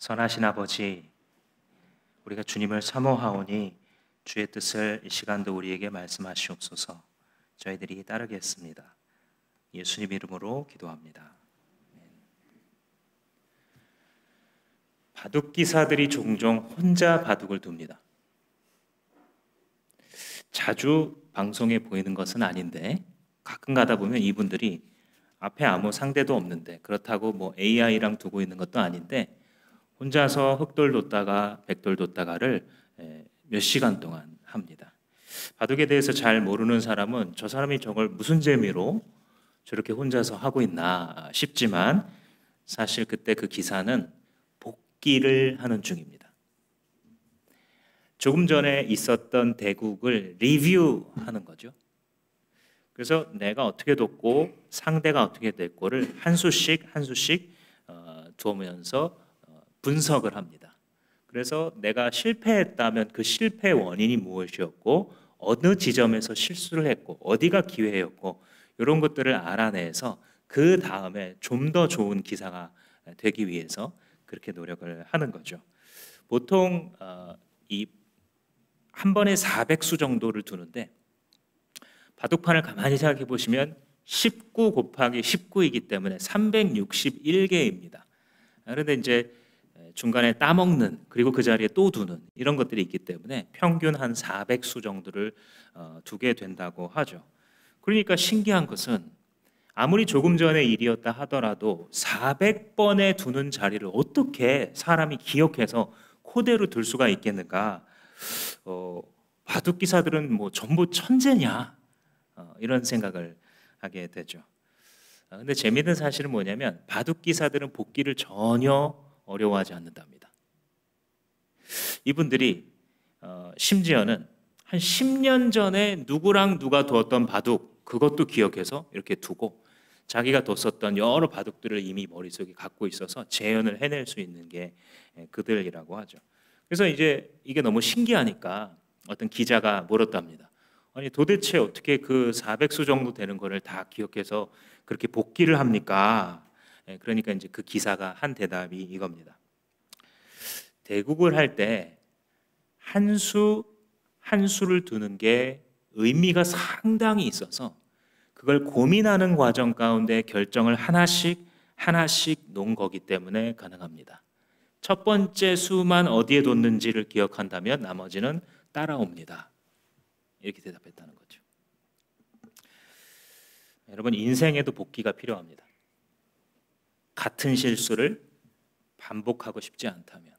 선하신 아버지, 우리가 주님을 사모하오니 주의 뜻을 이 시간도 우리에게 말씀하시옵소서. 저희들이 따르겠습니다. 예수님 이름으로 기도합니다. 바둑 기사들이 종종 혼자 바둑을 둡니다. 자주 방송에 보이는 것은 아닌데 가끔 가다 보면 이분들이 앞에 아무 상대도 없는데, 그렇다고 뭐 AI랑 두고 있는 것도 아닌데 혼자서 흑돌 뒀다가 백돌 뒀다가를 몇 시간 동안 합니다. 바둑에 대해서 잘 모르는 사람은 저 사람이 저걸 무슨 재미로 저렇게 혼자서 하고 있나 싶지만, 사실 그때 그 기사는 복기를 하는 중입니다. 조금 전에 있었던 대국을 리뷰하는 거죠. 그래서 내가 어떻게 뒀고 상대가 어떻게 됐고를 한 수씩 두면서 분석을 합니다. 그래서 내가 실패했다면 그 실패의 원인이 무엇이었고, 어느 지점에서 실수를 했고, 어디가 기회였고, 이런 것들을 알아내서 그 다음에 좀 더 좋은 기사가 되기 위해서 그렇게 노력을 하는 거죠. 보통 이 한 번에 400수 정도를 두는데, 바둑판을 가만히 생각해 보시면 19 곱하기 19이기 때문에 361개입니다. 그런데 이제 중간에 따먹는, 그리고 그 자리에 또 두는 이런 것들이 있기 때문에 평균 한 400수 정도를 두게 된다고 하죠. 그러니까 신기한 것은 아무리 조금 전의 일이었다 하더라도 400번에 두는 자리를 어떻게 사람이 기억해서 그대로 둘 수가 있겠는가? 바둑 기사들은 뭐 전부 천재냐? 이런 생각을 하게 되죠. 근데 재미있는 사실은 뭐냐면 바둑 기사들은 복기를 전혀 어려워하지 않는답니다. 이분들이 심지어는 한 10년 전에 누구랑 누가 두었던 바둑, 그것도 기억해서 이렇게 두고 자기가 뒀었던 여러 바둑들을 이미 머릿속에 갖고 있어서 재현을 해낼 수 있는 게 그들이라고 하죠. 그래서 이제 이게 너무 신기하니까 어떤 기자가 물었답니다. 아니 도대체 어떻게 그 400수 정도 되는 거를 다 기억해서 그렇게 복기를 합니까? 그러니까 이제 그 기사가 한 대답이 이겁니다. 대국을 할 때 한 수 한 수를 두는 게 의미가 상당히 있어서 그걸 고민하는 과정 가운데 결정을 하나씩 놓은 거기 때문에 가능합니다. 첫 번째 수만 어디에 뒀는지를 기억한다면 나머지는 따라옵니다. 이렇게 대답했다는 거죠. 여러분, 인생에도 복기가 필요합니다. 같은 실수를 반복하고 싶지 않다면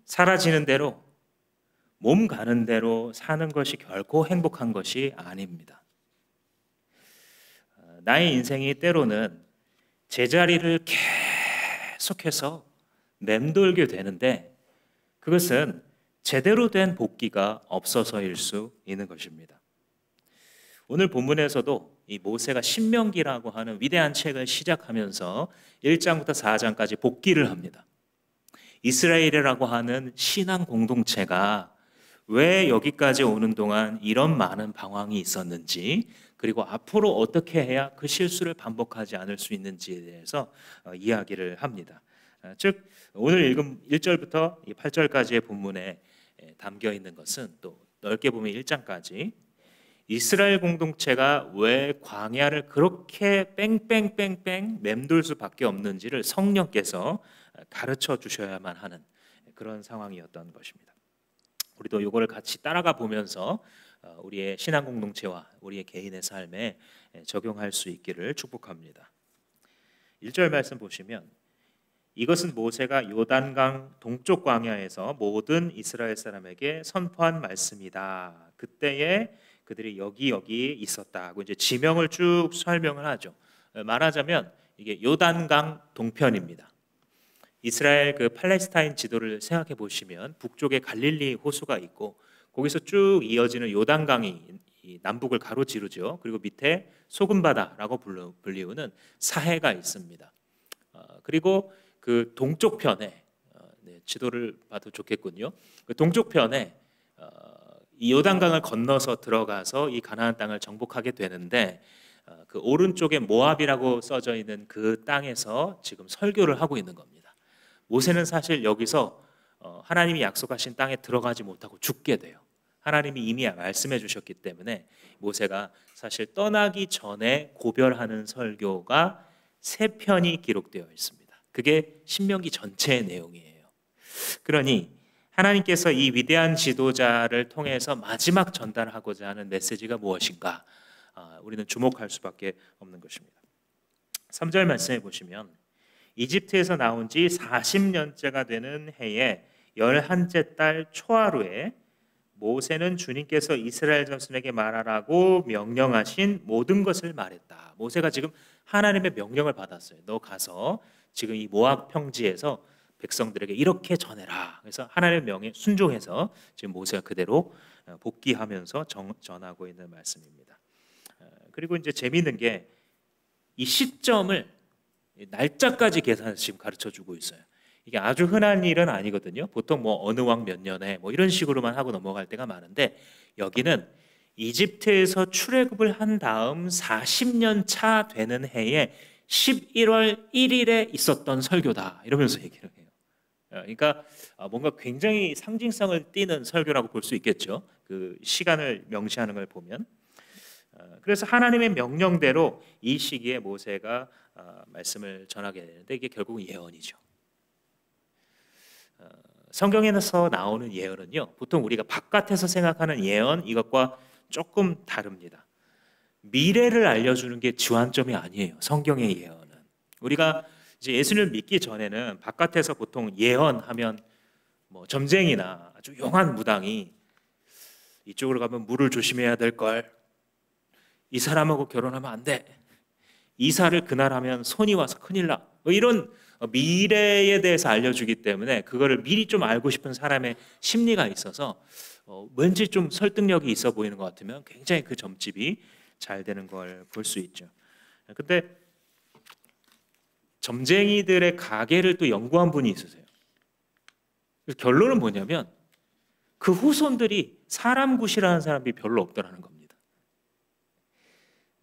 사라지는 대로, 몸 가는 대로 사는 것이 결코 행복한 것이 아닙니다. 나의 인생이 때로는 제자리를 계속해서 맴돌게 되는데 그것은 제대로 된 복기가 없어서일 수 있는 것입니다. 오늘 본문에서도 이 모세가 신명기라고 하는 위대한 책을 시작하면서 1장부터 4장까지 복기를 합니다. 이스라엘이라고 하는 신앙 공동체가 왜 여기까지 오는 동안 이런 많은 방황이 있었는지, 그리고 앞으로 어떻게 해야 그 실수를 반복하지 않을 수 있는지에 대해서 이야기를 합니다. 즉 오늘 읽은 1절부터 8절까지의 본문에 담겨 있는 것은, 또 넓게 보면 1장까지 이스라엘 공동체가 왜 광야를 그렇게 뺑뺑뺑뺑 맴돌 수밖에 없는지를 성령께서 가르쳐 주셔야만 하는 그런 상황이었던 것입니다. 우리도 이거를 같이 따라가 보면서 우리의 신앙 공동체와 우리의 개인의 삶에 적용할 수 있기를 축복합니다. 1절 말씀 보시면, 이것은 모세가 요단강 동쪽 광야에서 모든 이스라엘 사람에게 선포한 말씀이다. 그때에 그들이 여기 있었다 하고 이제 지명을 쭉 설명을 하죠. 말하자면 이게 요단강 동편입니다. 이스라엘 그 팔레스타인 지도를 생각해 보시면 북쪽에 갈릴리 호수가 있고 거기서 쭉 이어지는 요단강이 남북을 가로지르죠. 그리고 밑에 소금바다라고 불리우는 사해가 있습니다. 그리고 그 동쪽 편에, 지도를 봐도 좋겠군요. 그 동쪽 편에 이 요단강을 건너서 들어가서 이 가나안 땅을 정복하게 되는데, 그 오른쪽에 모압이라고 써져 있는 그 땅에서 지금 설교를 하고 있는 겁니다. 모세는 사실 여기서 하나님이 약속하신 땅에 들어가지 못하고 죽게 돼요. 하나님이 이미 말씀해 주셨기 때문에 모세가 사실 떠나기 전에 고별하는 설교가 3편이 기록되어 있습니다. 그게 신명기 전체의 내용이에요. 그러니 하나님께서 이 위대한 지도자를 통해서 마지막 전달하고자 하는 메시지가 무엇인가? 우리는 주목할 수밖에 없는 것입니다. 3절 말씀해 보시면 이집트에서 나온 지 40년째가 되는 해에 11째 달 초하루에 모세는 주님께서 이스라엘 자손에게 말하라고 명령하신 모든 것을 말했다. 모세가 지금 하나님의 명령을 받았어요. 너 가서 지금 이 모압 평지에서 백성들에게 이렇게 전해라. 그래서 하나님의 명에 순종해서 지금 모세가 그대로 복귀하면서 전하고 있는 말씀입니다. 그리고 이제 재미있는 게 이 시점을 날짜까지 계산해서 지금 가르쳐 주고 있어요. 이게 아주 흔한 일은 아니거든요. 보통 뭐 어느 왕 몇 년에 뭐 이런 식으로만 하고 넘어갈 때가 많은데 여기는 이집트에서 출애굽을 한 다음 40년 차 되는 해에 11월 1일에 있었던 설교다 이러면서 얘기를 해요. 그러니까 뭔가 굉장히 상징성을 띠는 설교라고 볼 수 있겠죠. 그 시간을 명시하는 걸 보면. 그래서 하나님의 명령대로 이 시기에 모세가 말씀을 전하게 되는데 이게 결국은 예언이죠. 성경에서 나오는 예언은요, 보통 우리가 바깥에서 생각하는 예언 이것과 조금 다릅니다. 미래를 알려주는 게 주안점이 아니에요. 성경의 예언은 우리가 이제 예수님을 믿기 전에는 바깥에서 보통 예언하면 뭐 점쟁이나 아주 용한 무당이 이쪽으로 가면 물을 조심해야 될 걸, 이 사람하고 결혼하면 안 돼, 이사를 그날 하면 손이 와서 큰일 나, 뭐 이런 미래에 대해서 알려주기 때문에 그거를 미리 좀 알고 싶은 사람의 심리가 있어서 왠지 좀 설득력이 있어 보이는 것 같으면 굉장히 그 점집이 잘 되는 걸 볼 수 있죠. 근데 점쟁이들의 가게를 또 연구한 분이 있으세요. 그래서 결론은 뭐냐면 그 후손들이 사람 굿이라는 사람이 별로 없더라는 겁니다.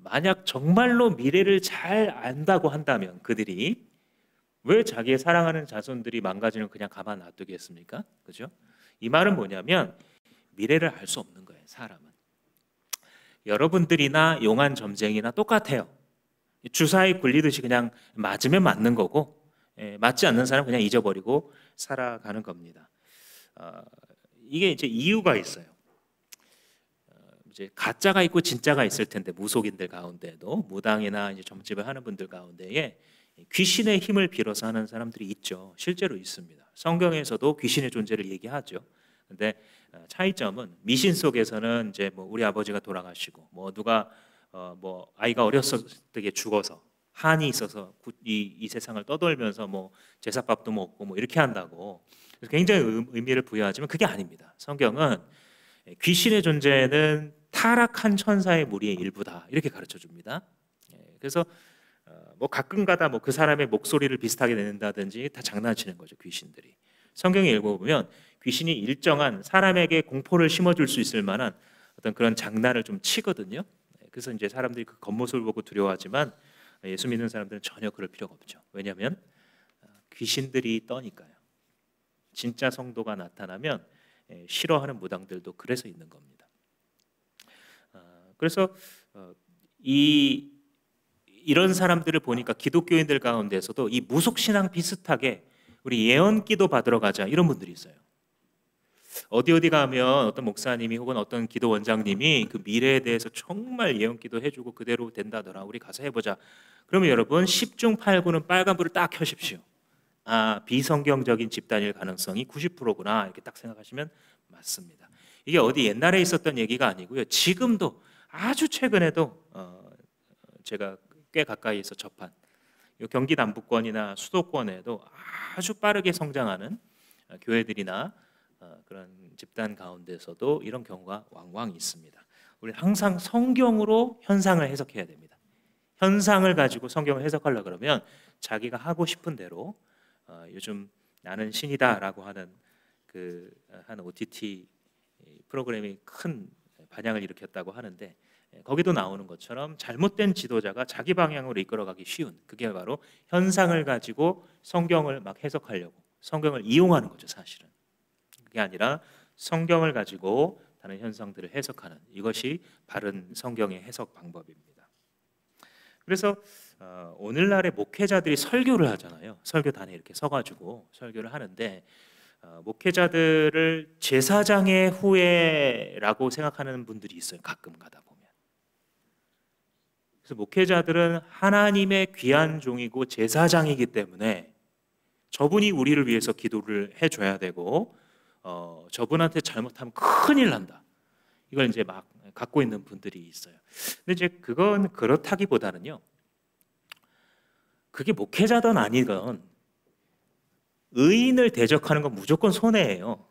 만약 정말로 미래를 잘 안다고 한다면 그들이 왜 자기의 사랑하는 자손들이 망가지는 그냥 가만 놔두겠습니까? 그죠? 이 말은 뭐냐면 미래를 알 수 없는 거예요. 사람은. 여러분들이나 용한 점쟁이나 똑같아요. 주사위 굴리듯이 그냥 맞으면 맞는 거고 맞지 않는 사람은 그냥 잊어버리고 살아가는 겁니다. 이게 이제 이유가 있어요. 이제 가짜가 있고 진짜가 있을 텐데 무속인들 가운데도 무당이나 이제 점집을 하는 분들 가운데에 귀신의 힘을 빌어서 하는 사람들이 있죠. 실제로 있습니다. 성경에서도 귀신의 존재를 얘기하죠. 근데 차이점은 미신 속에서는 이제 뭐 우리 아버지가 돌아가시고 뭐 누가 뭐 아이가 어렸을 때 죽어서 한이 있어서 이 세상을 떠돌면서 뭐 제사밥도 먹고 뭐 이렇게 한다고 굉장히 의미를 부여하지만 그게 아닙니다. 성경은 귀신의 존재는 타락한 천사의 무리의 일부다 이렇게 가르쳐 줍니다. 그래서 뭐 가끔가다 뭐 그 사람의 목소리를 비슷하게 내는다든지 다 장난치는 거죠. 귀신들이. 성경에 읽어보면 귀신이 일정한 사람에게 공포를 심어줄 수 있을 만한 어떤 그런 장난을 좀 치거든요. 그래서 이제 사람들이 그 겉모습을 보고 두려워하지만 예수 믿는 사람들은 전혀 그럴 필요가 없죠. 왜냐하면 귀신들이 떠니까요. 진짜 성도가 나타나면 싫어하는 무당들도 그래서 있는 겁니다. 그래서 이런 사람들을 보니까 기독교인들 가운데서도 이 무속신앙 비슷하게 우리 예언기도 받으러 가자 이런 분들이 있어요. 어디 가면 어떤 목사님이 혹은 어떤 기도 원장님이 그 미래에 대해서 정말 예언기도 해주고 그대로 된다더라. 우리 가서 해보자. 그러면 여러분 10중 8구는 빨간불을 딱 켜십시오. 비성경적인 집단일 가능성이 90%구나 이렇게 딱 생각하시면 맞습니다. 이게 어디 옛날에 있었던 얘기가 아니고요. 지금도 아주 최근에도 제가 꽤 가까이에서 접한 경기 남부권이나 수도권에도 아주 빠르게 성장하는 교회들이나 그런 집단 가운데서도 이런 경우가 왕왕 있습니다. 우리 항상 성경으로 현상을 해석해야 됩니다. 현상을 가지고 성경을 해석하려고 그러면 자기가 하고 싶은 대로 요즘 나는 신이다라고 하는 한 OTT 프로그램이 큰 반향을 일으켰다고 하는데 거기도 나오는 것처럼 잘못된 지도자가 자기 방향으로 이끌어가기 쉬운 그게 바로 현상을 가지고 성경을 막 해석하려고 성경을 이용하는 거죠, 사실은. 그게 아니라 성경을 가지고 다른 현상들을 해석하는, 이것이 바른 성경의 해석 방법입니다. 그래서 오늘날의 목회자들이 설교를 하잖아요. 설교단에 이렇게 서가지고 설교를 하는데, 목회자들을 제사장의 후예라고 생각하는 분들이 있어요. 가끔 가다 보면. 그래서 목회자들은 하나님의 귀한 종이고 제사장이기 때문에 저분이 우리를 위해서 기도를 해줘야 되고, 저분한테 잘못하면 큰일 난다, 이걸 이제 막 갖고 있는 분들이 있어요. 근데 이제 그건 그렇다기보다는요, 그게 목회자든 아니든 의인을 대적하는 건 무조건 손해예요.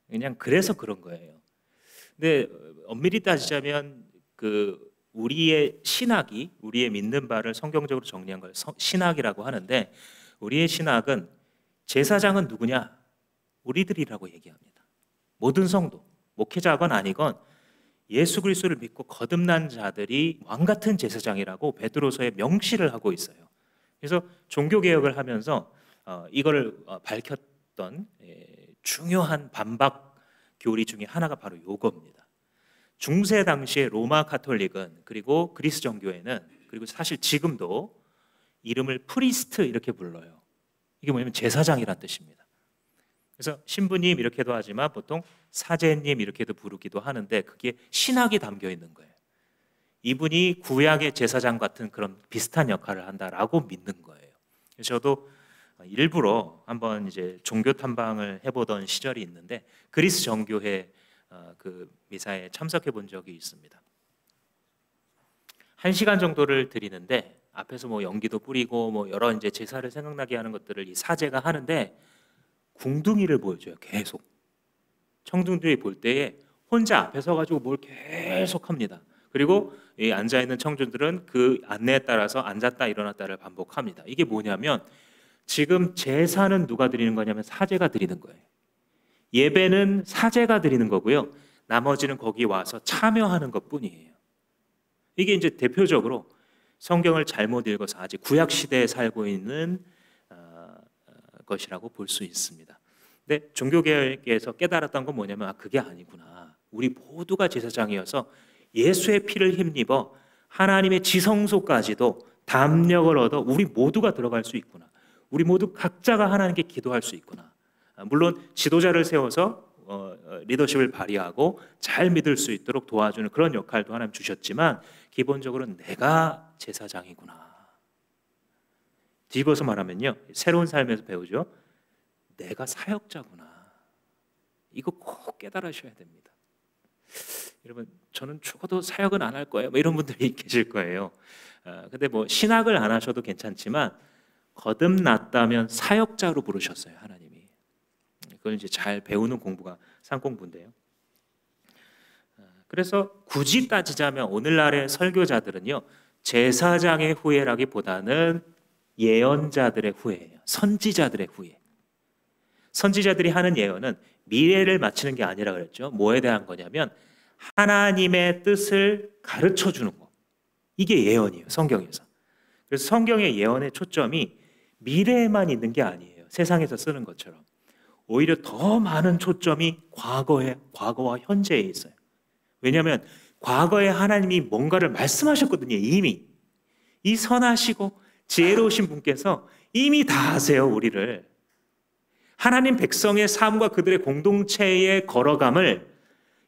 그냥 그래서 그런 거예요. 근데 엄밀히 따지자면 우리의 신학이, 우리의 믿는 바를 성경적으로 정리한 걸 신학이라고 하는데, 우리의 신학은 제사장은 누구냐? 우리들이라고 얘기합니다. 모든 성도, 목회자건 아니건 예수 그리스도를 믿고 거듭난 자들이 왕 같은 제사장이라고 베드로서에 명시를 하고 있어요. 그래서 종교개혁을 하면서 이거를 밝혔던 중요한 반박 교리 중에 하나가 바로 요겁니다. 중세 당시에 로마 가톨릭은, 그리고 그리스 정교회는, 그리고 사실 지금도 이름을 프리스트 이렇게 불러요. 이게 뭐냐면 제사장이란 뜻입니다. 그래서 신부님 이렇게도 하지만 보통 사제님 이렇게도 부르기도 하는데, 그게 신학이 담겨 있는 거예요. 이분이 구약의 제사장 같은 그런 비슷한 역할을 한다라고 믿는 거예요. 그래서 저도 일부러 한번 이제 종교 탐방을 해보던 시절이 있는데, 그리스 정교회 그 미사에 참석해 본 적이 있습니다. 1시간 정도를 드리는데 앞에서 뭐 연기도 뿌리고 뭐 여러 이제 제사를 생각나게 하는 것들을 이 사제가 하는데, 궁둥이를 보여줘요. 계속 청중들이 볼 때에 혼자 앞에 서가지고 뭘 계속 합니다. 그리고 이 앉아 있는 청중들은 그 안내에 따라서 앉았다 일어났다를 반복합니다. 이게 뭐냐면, 지금 제사는 누가 드리는 거냐면 사제가 드리는 거예요. 예배는 사제가 드리는 거고요. 나머지는 거기 와서 참여하는 것뿐이에요. 이게 이제 대표적으로 성경을 잘못 읽어서 아직 구약 시대에 살고 있는 것이라고 볼 수 있습니다. 근데 종교개혁에서 깨달았던 건 뭐냐면, 그게 아니구나. 우리 모두가 제사장이어서 예수의 피를 힘입어 하나님의 지성소까지도 담력을 얻어 우리 모두가 들어갈 수 있구나. 우리 모두 각자가 하나님께 기도할 수 있구나. 물론 지도자를 세워서 리더십을 발휘하고 잘 믿을 수 있도록 도와주는 그런 역할도 하나님 주셨지만, 기본적으로는 내가 제사장이구나. 뒤집어서 말하면요, 새로운 삶에서 배우죠. 내가 사역자구나. 이거 꼭 깨달으셔야 됩니다. 여러분, 저는 죽어도 사역은 안 할 거예요, 뭐 이런 분들이 계실 거예요. 근데 뭐 신학을 안 하셔도 괜찮지만, 거듭났다면 사역자로 부르셨어요, 하나님이. 그걸 이제 잘 배우는 공부가 산공부인데요. 그래서 굳이 따지자면 오늘날의 설교자들은요, 제사장의 후예라기보다는 예언자들의 후예예요. 선지자들의 후예. 선지자들이 하는 예언은 미래를 맞추는 게 아니라 그랬죠. 뭐에 대한 거냐면 하나님의 뜻을 가르쳐 주는 거. 이게 예언이에요, 성경에서. 그래서 성경의 예언의 초점이 미래에만 있는 게 아니에요. 세상에서 쓰는 것처럼. 오히려 더 많은 초점이 과거와 현재에 있어요. 왜냐하면 과거에 하나님이 뭔가를 말씀하셨거든요. 이미. 이 선하시고 지혜로우신 분께서 이미 다 아세요, 우리를. 하나님 백성의 삶과 그들의 공동체의 걸어감을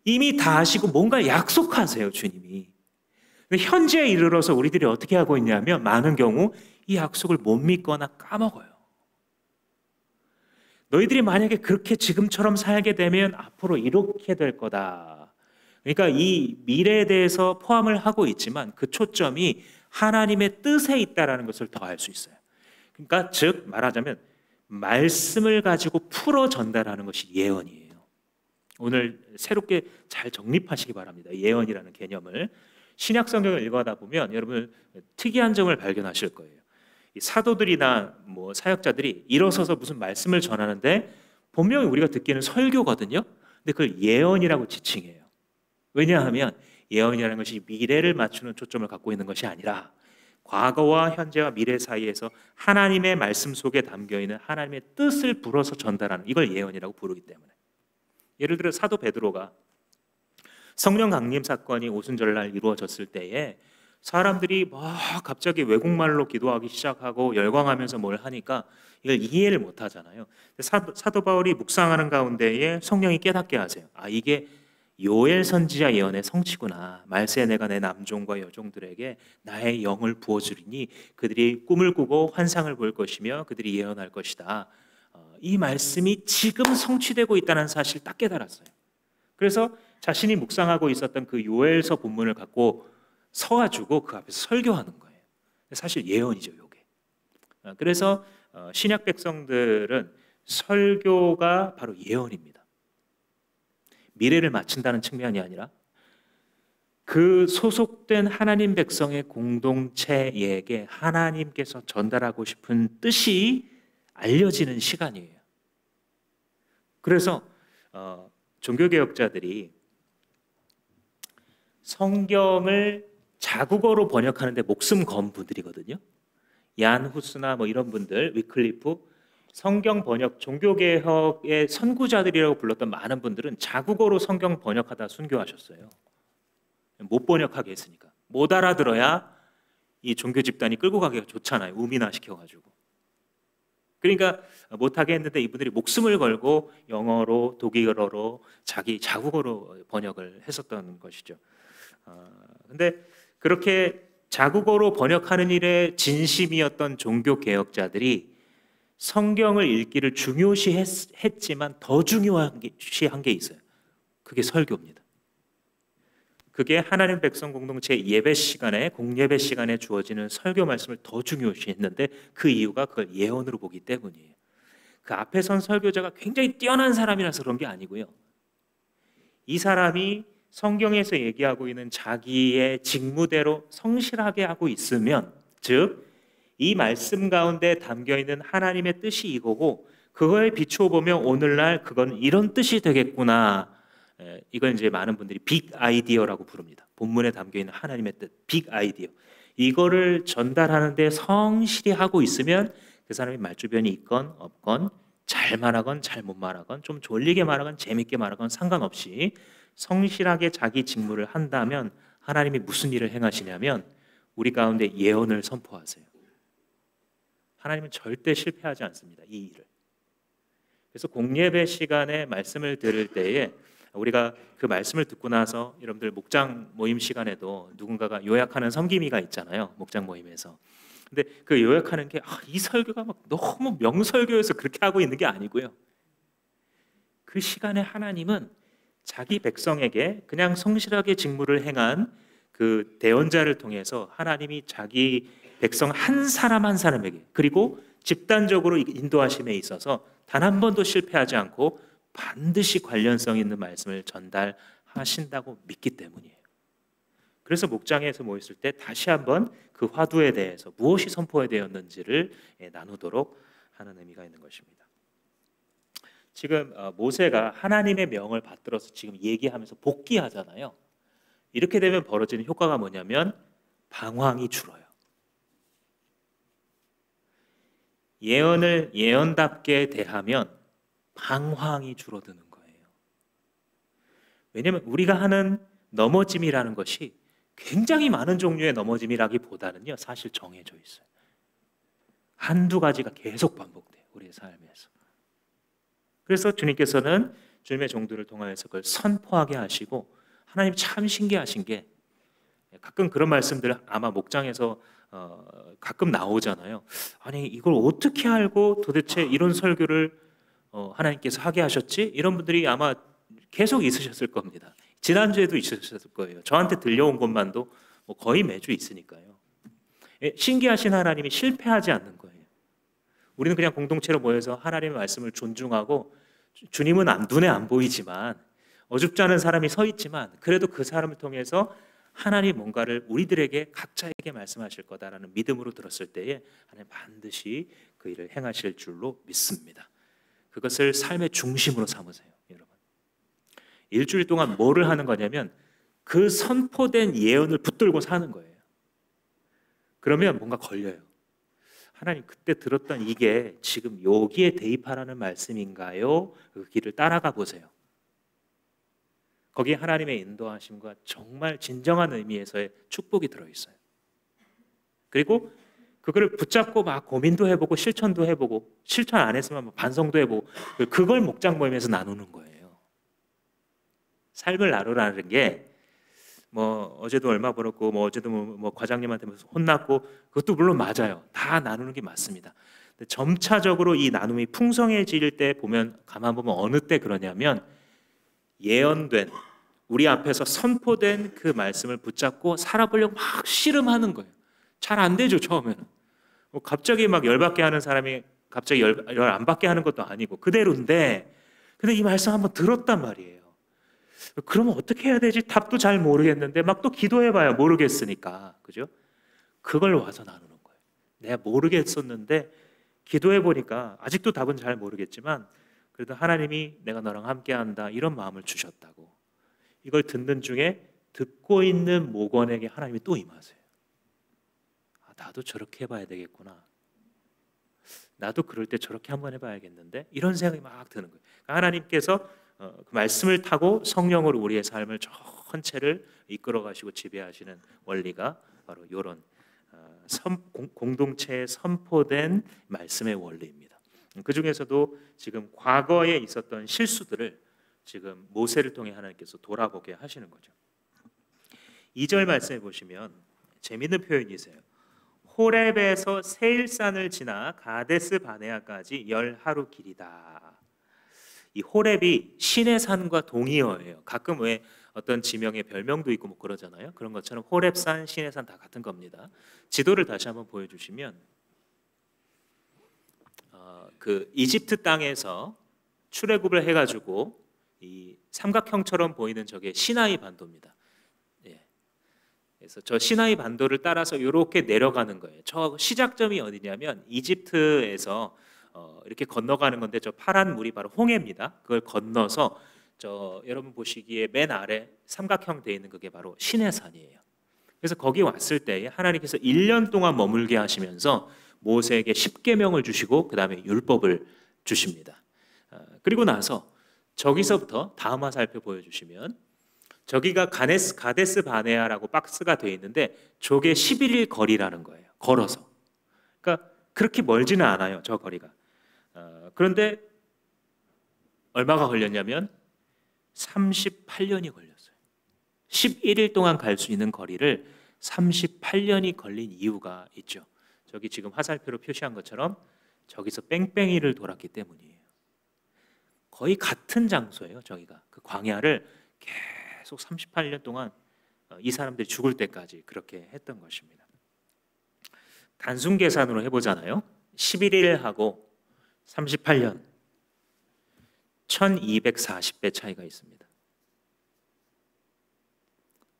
이미 다 아시고 뭔가 약속하세요, 주님이. 근데 현재에 이르러서 우리들이 어떻게 하고 있냐면, 많은 경우 이 약속을 못 믿거나 까먹어요. 너희들이 만약에 그렇게 지금처럼 살게 되면 앞으로 이렇게 될 거다. 그러니까 이 미래에 대해서 포함을 하고 있지만 그 초점이 하나님의 뜻에 있다라는 것을 더 알 수 있어요. 그러니까 즉 말하자면 말씀을 가지고 풀어 전달하는 것이 예언이에요. 오늘 새롭게 잘 정립하시기 바랍니다. 예언이라는 개념을. 신약 성경을 읽어가다 보면 여러분 특이한 점을 발견하실 거예요. 이 사도들이나 뭐 사역자들이 일어서서 무슨 말씀을 전하는데 분명히 우리가 듣기에는 설교거든요. 근데 그걸 예언이라고 지칭해요. 왜냐하면 예언이라는 것이 미래를 맞추는 초점을 갖고 있는 것이 아니라 과거와 현재와 미래 사이에서 하나님의 말씀 속에 담겨있는 하나님의 뜻을 불어서 전달하는, 이걸 예언이라고 부르기 때문에. 예를 들어 사도 베드로가 성령 강림 사건이 오순절날 이루어졌을 때에 사람들이 막 갑자기 외국말로 기도하기 시작하고 열광하면서 뭘 하니까 이걸 이해를 못 하잖아요. 사도 바울이 묵상하는 가운데에 성령이 깨닫게 하세요. 아, 이게 요엘 선지자 예언의 성취구나. 말세 내가 내 남종과 여종들에게 나의 영을 부어주리니 그들이 꿈을 꾸고 환상을 볼 것이며 그들이 예언할 것이다. 이 말씀이 지금 성취되고 있다는 사실을 딱 깨달았어요. 그래서 자신이 묵상하고 있었던 그 요엘서 본문을 갖고 서가지고 그 앞에서 설교하는 거예요. 사실 예언이죠, 이게. 그래서 신약 백성들은 설교가 바로 예언입니다. 미래를 맞춘다는 측면이 아니라 그 소속된 하나님 백성의 공동체에게 하나님께서 전달하고 싶은 뜻이 알려지는 시간이에요. 그래서 종교개혁자들이 성경을 자국어로 번역하는데 목숨 건 분들이거든요. 얀 후스나 뭐 이런 분들, 위클리프, 성경 번역, 종교개혁의 선구자들이라고 불렀던 많은 분들은 자국어로 성경 번역하다 순교하셨어요. 못 번역하게 했으니까. 못 알아들어야 이 종교 집단이 끌고 가기가 좋잖아요. 우민화 시켜가지고. 그러니까 못하게 했는데 이분들이 목숨을 걸고 영어로, 독일어로, 자기 자국어로 번역을 했었던 것이죠. 근데 그렇게 자국어로 번역하는 일에 진심이었던 종교개혁자들이 성경을 읽기를 중요시했지만 더 중요한 게 있어요. 그게 설교입니다. 그게 하나님 백성 공동체 예배 시간에, 공예배 시간에 주어지는 설교 말씀을 더 중요시했는데 그 이유가 그걸 예언으로 보기 때문이에요. 그 앞에 선 설교자가 굉장히 뛰어난 사람이라서 그런 게 아니고요. 이 사람이 성경에서 얘기하고 있는 자기의 직무대로 성실하게 하고 있으면, 즉 이 말씀 가운데 담겨있는 하나님의 뜻이 이거고 그거에 비추어 보면 오늘날 그건 이런 뜻이 되겠구나. 이걸 이제 많은 분들이 빅 아이디어라고 부릅니다. 본문에 담겨있는 하나님의 뜻, 빅 아이디어. 이거를 전달하는 데 성실히 하고 있으면 그 사람이 말주변이 있건 없건, 잘 말하건 잘 못 말하건, 좀 졸리게 말하건 재밌게 말하건 상관없이 성실하게 자기 직무를 한다면 하나님이 무슨 일을 행하시냐면 우리 가운데 예언을 선포하세요. 하나님은 절대 실패하지 않습니다. 이 일을. 그래서 공예배 시간에 말씀을 들을 때에 우리가 그 말씀을 듣고 나서 여러분들 목장 모임 시간에도 누군가가 요약하는 섬기미가 있잖아요. 목장 모임에서. 근데 그 요약하는 게 이 설교가 막 너무 명설교여서 그렇게 하고 있는 게 아니고요. 그 시간에 하나님은 자기 백성에게 그냥 성실하게 직무를 행한 그 대언자를 통해서 하나님이 자기 백성 한 사람 한 사람에게, 그리고 집단적으로 인도하심에 있어서 단 한 번도 실패하지 않고 반드시 관련성 있는 말씀을 전달하신다고 믿기 때문이에요. 그래서 목장에서 모였을 때 다시 한번 그 화두에 대해서 무엇이 선포되었는지를 나누도록 하는 의미가 있는 것입니다. 지금 모세가 하나님의 명을 받들어서 지금 얘기하면서 복귀하잖아요. 이렇게 되면 벌어지는 효과가 뭐냐면 방황이 줄어요. 예언을 예언답게 대하면 방황이 줄어드는 거예요. 왜냐하면 우리가 하는 넘어짐이라는 것이 굉장히 많은 종류의 넘어짐이라기보다는요, 사실 정해져 있어요. 한두 가지가 계속 반복돼요, 우리의 삶에서. 그래서 주님께서는 주님의 종들을 통하여서 그걸 선포하게 하시고, 하나님 참 신기하신 게 가끔 그런 말씀들 아마 목장에서 가끔 나오잖아요. 아니 이걸 어떻게 알고 도대체 이런 설교를 하나님께서 하게 하셨지? 이런 분들이 아마 계속 있으셨을 겁니다. 지난주에도 있으셨을 거예요. 저한테 들려온 것만도 뭐 거의 매주 있으니까요. 신기하신 하나님이 실패하지 않는 거예요. 우리는 그냥 공동체로 모여서 하나님의 말씀을 존중하고, 주님은 눈에 안 보이지만 어줍지 않은 사람이 서 있지만 그래도 그 사람을 통해서 하나님 뭔가를 우리들에게 각자에게 말씀하실 거다라는 믿음으로 들었을 때에 하나님 반드시 그 일을 행하실 줄로 믿습니다. 그것을 삶의 중심으로 삼으세요, 여러분. 일주일 동안 뭐를 하는 거냐면 그 선포된 예언을 붙들고 사는 거예요. 그러면 뭔가 걸려요. 하나님 그때 들었던 이게 지금 여기에 대입하라는 말씀인가요? 그 길을 따라가 보세요. 거기에 하나님의 인도하심과 정말 진정한 의미에서의 축복이 들어있어요. 그리고 그걸 붙잡고 막 고민도 해보고 실천도 해보고 실천 안 했으면 뭐 반성도 해보고 그걸 목장 모임에서 나누는 거예요. 삶을 나누라는 게 뭐 어제도 얼마 벌었고 뭐 어제도 뭐 과장님한테 혼났고 그것도 물론 맞아요. 다 나누는 게 맞습니다. 근데 점차적으로 이 나눔이 풍성해질 때 보면 가만 보면 어느 때 그러냐면 예언된 우리 앞에서 선포된 그 말씀을 붙잡고 살아보려고 막 씨름하는 거예요. 잘 안 되죠 처음에는. 뭐 갑자기 막 열받게 하는 사람이 갑자기 열 안 받게 하는 것도 아니고 그대로인데 근데 이 말씀 한번 들었단 말이에요. 그러면 어떻게 해야 되지? 답도 잘 모르겠는데 막 또 기도해봐야 모르겠으니까 그죠? 그걸 와서 나누는 거예요. 내가 모르겠었는데 기도해보니까 아직도 답은 잘 모르겠지만 그래도 하나님이 내가 너랑 함께한다 이런 마음을 주셨다고. 이걸 듣는 중에 듣고 있는 목원에게 하나님이 또 임하세요. 나도 저렇게 해봐야 되겠구나. 나도 그럴 때 저렇게 한번 해봐야겠는데 이런 생각이 막 드는 거예요. 그러니까 하나님께서 그 말씀을 타고 성령으로 우리의 삶을 전체를 이끌어가시고 지배하시는 원리가 바로 이런 공동체에 선포된 말씀의 원리입니다. 그 중에서도 지금 과거에 있었던 실수들을 지금 모세를 통해 하나님께서 돌아보게 하시는 거죠. 2절 말씀해 보시면 재미있는 표현이세요. 호렙에서 세일산을 지나 가데스 바네아까지 10하루 길이다. 이 호렙이 신의 산과 동의어예요. 가끔 왜 어떤 지명의 별명도 있고 뭐 그러잖아요. 그런 것처럼 호렙산, 신의 산 다 같은 겁니다. 지도를 다시 한번 보여주시면 그 이집트 땅에서 출애굽을 해가지고 이 삼각형처럼 보이는 저게 시나이 반도입니다. 예. 그래서 저 시나이 반도를 따라서 이렇게 내려가는 거예요. 저 시작점이 어디냐면 이집트에서 이렇게 건너가는 건데 저 파란 물이 바로 홍해입니다. 그걸 건너서 저 여러분 보시기에 맨 아래 삼각형 돼 있는 그게 바로 시내산이에요. 그래서 거기 왔을 때 하나님께서 1년 동안 머물게 하시면서 모세에게 10계명을 주시고 그 다음에 율법을 주십니다. 그리고 나서 저기서부터 다음 화살표 보여주시면 저기가 가데스 바네아라고 박스가 되어 있는데 저게 11일 거리라는 거예요. 걸어서. 그러니까 그렇게 멀지는 않아요. 저 거리가. 그런데 얼마가 걸렸냐면 38년이 걸렸어요. 11일 동안 갈 수 있는 거리를 38년이 걸린 이유가 있죠. 저기 지금 화살표로 표시한 것처럼 저기서 뺑뺑이를 돌았기 때문이에요. 거의 같은 장소예요. 저기가 그 광야를 계속 38년 동안 이 사람들이 죽을 때까지 그렇게 했던 것입니다. 단순 계산으로 해보잖아요. 11일하고 38년 1240배 차이가 있습니다.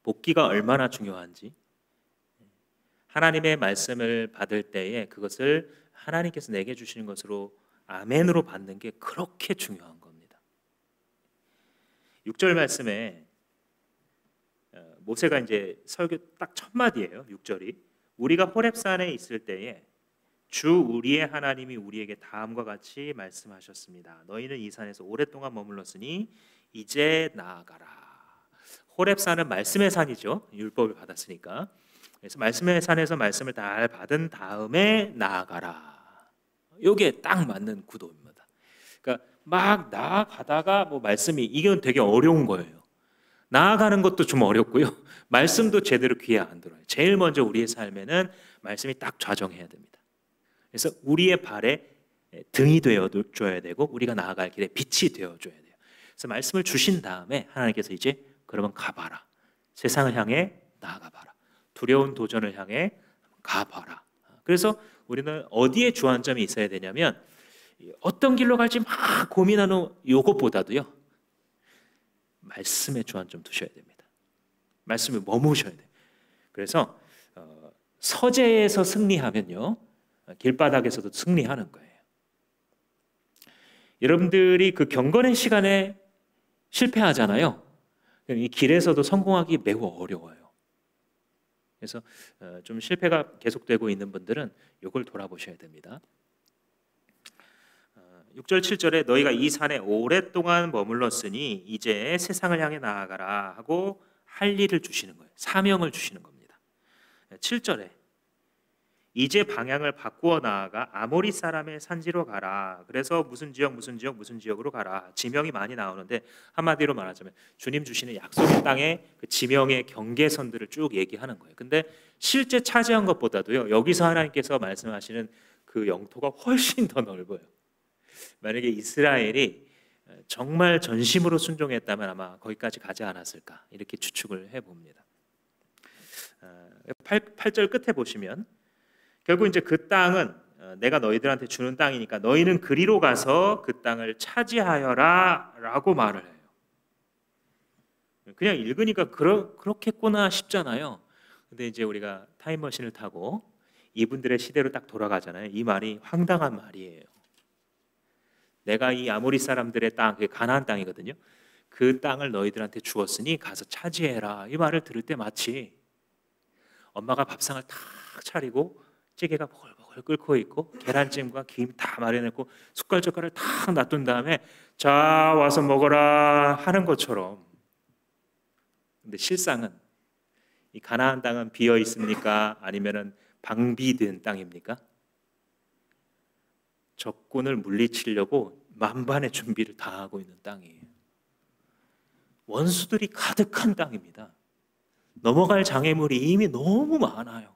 복기가 얼마나 중요한지 하나님의 말씀을 받을 때에 그것을 하나님께서 내게 주시는 것으로 아멘으로 받는 게 그렇게 중요한 겁니다. 6절 말씀에 모세가 이제 설교 딱 첫 마디예요. 6절이 우리가 호렙산에 있을 때에 주 우리의 하나님이 우리에게 다음과 같이 말씀하셨습니다. 너희는 이 산에서 오랫동안 머물렀으니 이제 나아가라. 호렙산은 말씀의 산이죠. 율법을 받았으니까. 그래서 말씀의 산에서 말씀을 다 받은 다음에 나아가라. 이게 딱 맞는 구도입니다. 그러니까 막 나아가다가 뭐 말씀이 이건 되게 어려운 거예요. 나아가는 것도 좀 어렵고요. 말씀도 제대로 귀에 안 들어요. 제일 먼저 우리의 삶에는 말씀이 딱 좌정해야 됩니다. 그래서 우리의 발에 등이 되어줘야 되고 우리가 나아갈 길에 빛이 되어줘야 돼요. 그래서 말씀을 주신 다음에 하나님께서 이제 그러면 가봐라. 세상을 향해 나아가봐라. 두려운 도전을 향해 가봐라. 그래서 우리는 어디에 주안점이 있어야 되냐면 어떤 길로 갈지 막 고민하는 요것보다도요. 말씀에 주안점 두셔야 됩니다. 말씀에 머무셔야 돼요. 그래서 서재에서 승리하면요. 길바닥에서도 승리하는 거예요. 여러분들이 그 경건의 시간에 실패하잖아요. 이 길에서도 성공하기 매우 어려워요. 그래서 좀 실패가 계속되고 있는 분들은 이걸 돌아보셔야 됩니다. 6절 7절에 너희가 이 산에 오랫동안 머물렀으니 이제 세상을 향해 나아가라 하고 할 일을 주시는 거예요. 사명을 주시는 겁니다. 7절에 이제 방향을 바꾸어 나아가 아모리 사람의 산지로 가라. 그래서 무슨 지역 무슨 지역 무슨 지역으로 가라. 지명이 많이 나오는데 한마디로 말하자면 주님 주시는 약속의 땅의 그 지명의 경계선들을 쭉 얘기하는 거예요. 근데 실제 차지한 것보다도요, 여기서 하나님께서 말씀하시는 그 영토가 훨씬 더 넓어요. 만약에 이스라엘이 정말 전심으로 순종했다면 아마 거기까지 가지 않았을까, 이렇게 추측을 해봅니다. 8절 끝에 보시면 결국 이제 그 땅은 내가 너희들한테 주는 땅이니까 너희는 그리로 가서 그 땅을 차지하여라 라고 말을 해요. 그냥 읽으니까 그렇겠구나 싶잖아요. 근데 이제 우리가 타임머신을 타고 이분들의 시대로 딱 돌아가잖아요. 이 말이 황당한 말이에요. 내가 이 아모리 사람들의 땅, 그게 가나안 땅이거든요. 그 땅을 너희들한테 주었으니 가서 차지해라. 이 말을 들을 때 마치 엄마가 밥상을 탁 차리고 찌개가 보글보글 끓고 있고 계란찜과 김 다 마련했고 숟갈젓갈을 탁 놔둔 다음에 자 와서 먹어라 하는 것처럼. 근데 실상은 이 가나안 땅은 비어 있습니까? 아니면은 방비된 땅입니까? 적군을 물리치려고 만반의 준비를 다 하고 있는 땅이에요. 원수들이 가득한 땅입니다. 넘어갈 장애물이 이미 너무 많아요.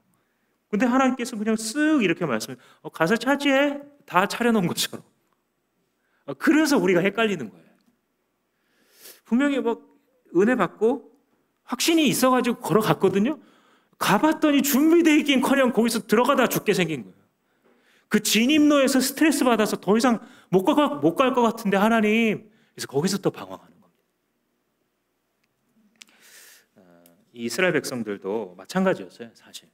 근데 하나님께서 그냥 쓱 이렇게 말씀해, 가서 차지해. 다 차려놓은 것처럼. 그래서 우리가 헷갈리는 거예요. 분명히 은혜 받고 확신이 있어가지고 걸어갔거든요. 가봤더니 준비되어 있긴커녕 거기서 들어가다 죽게 생긴 거예요. 그 진입로에서 스트레스 받아서 더 이상 못 갈 것 같은데 하나님, 그래서 거기서 또 방황하는 겁니다. 이 이스라엘 백성들도 마찬가지였어요, 사실.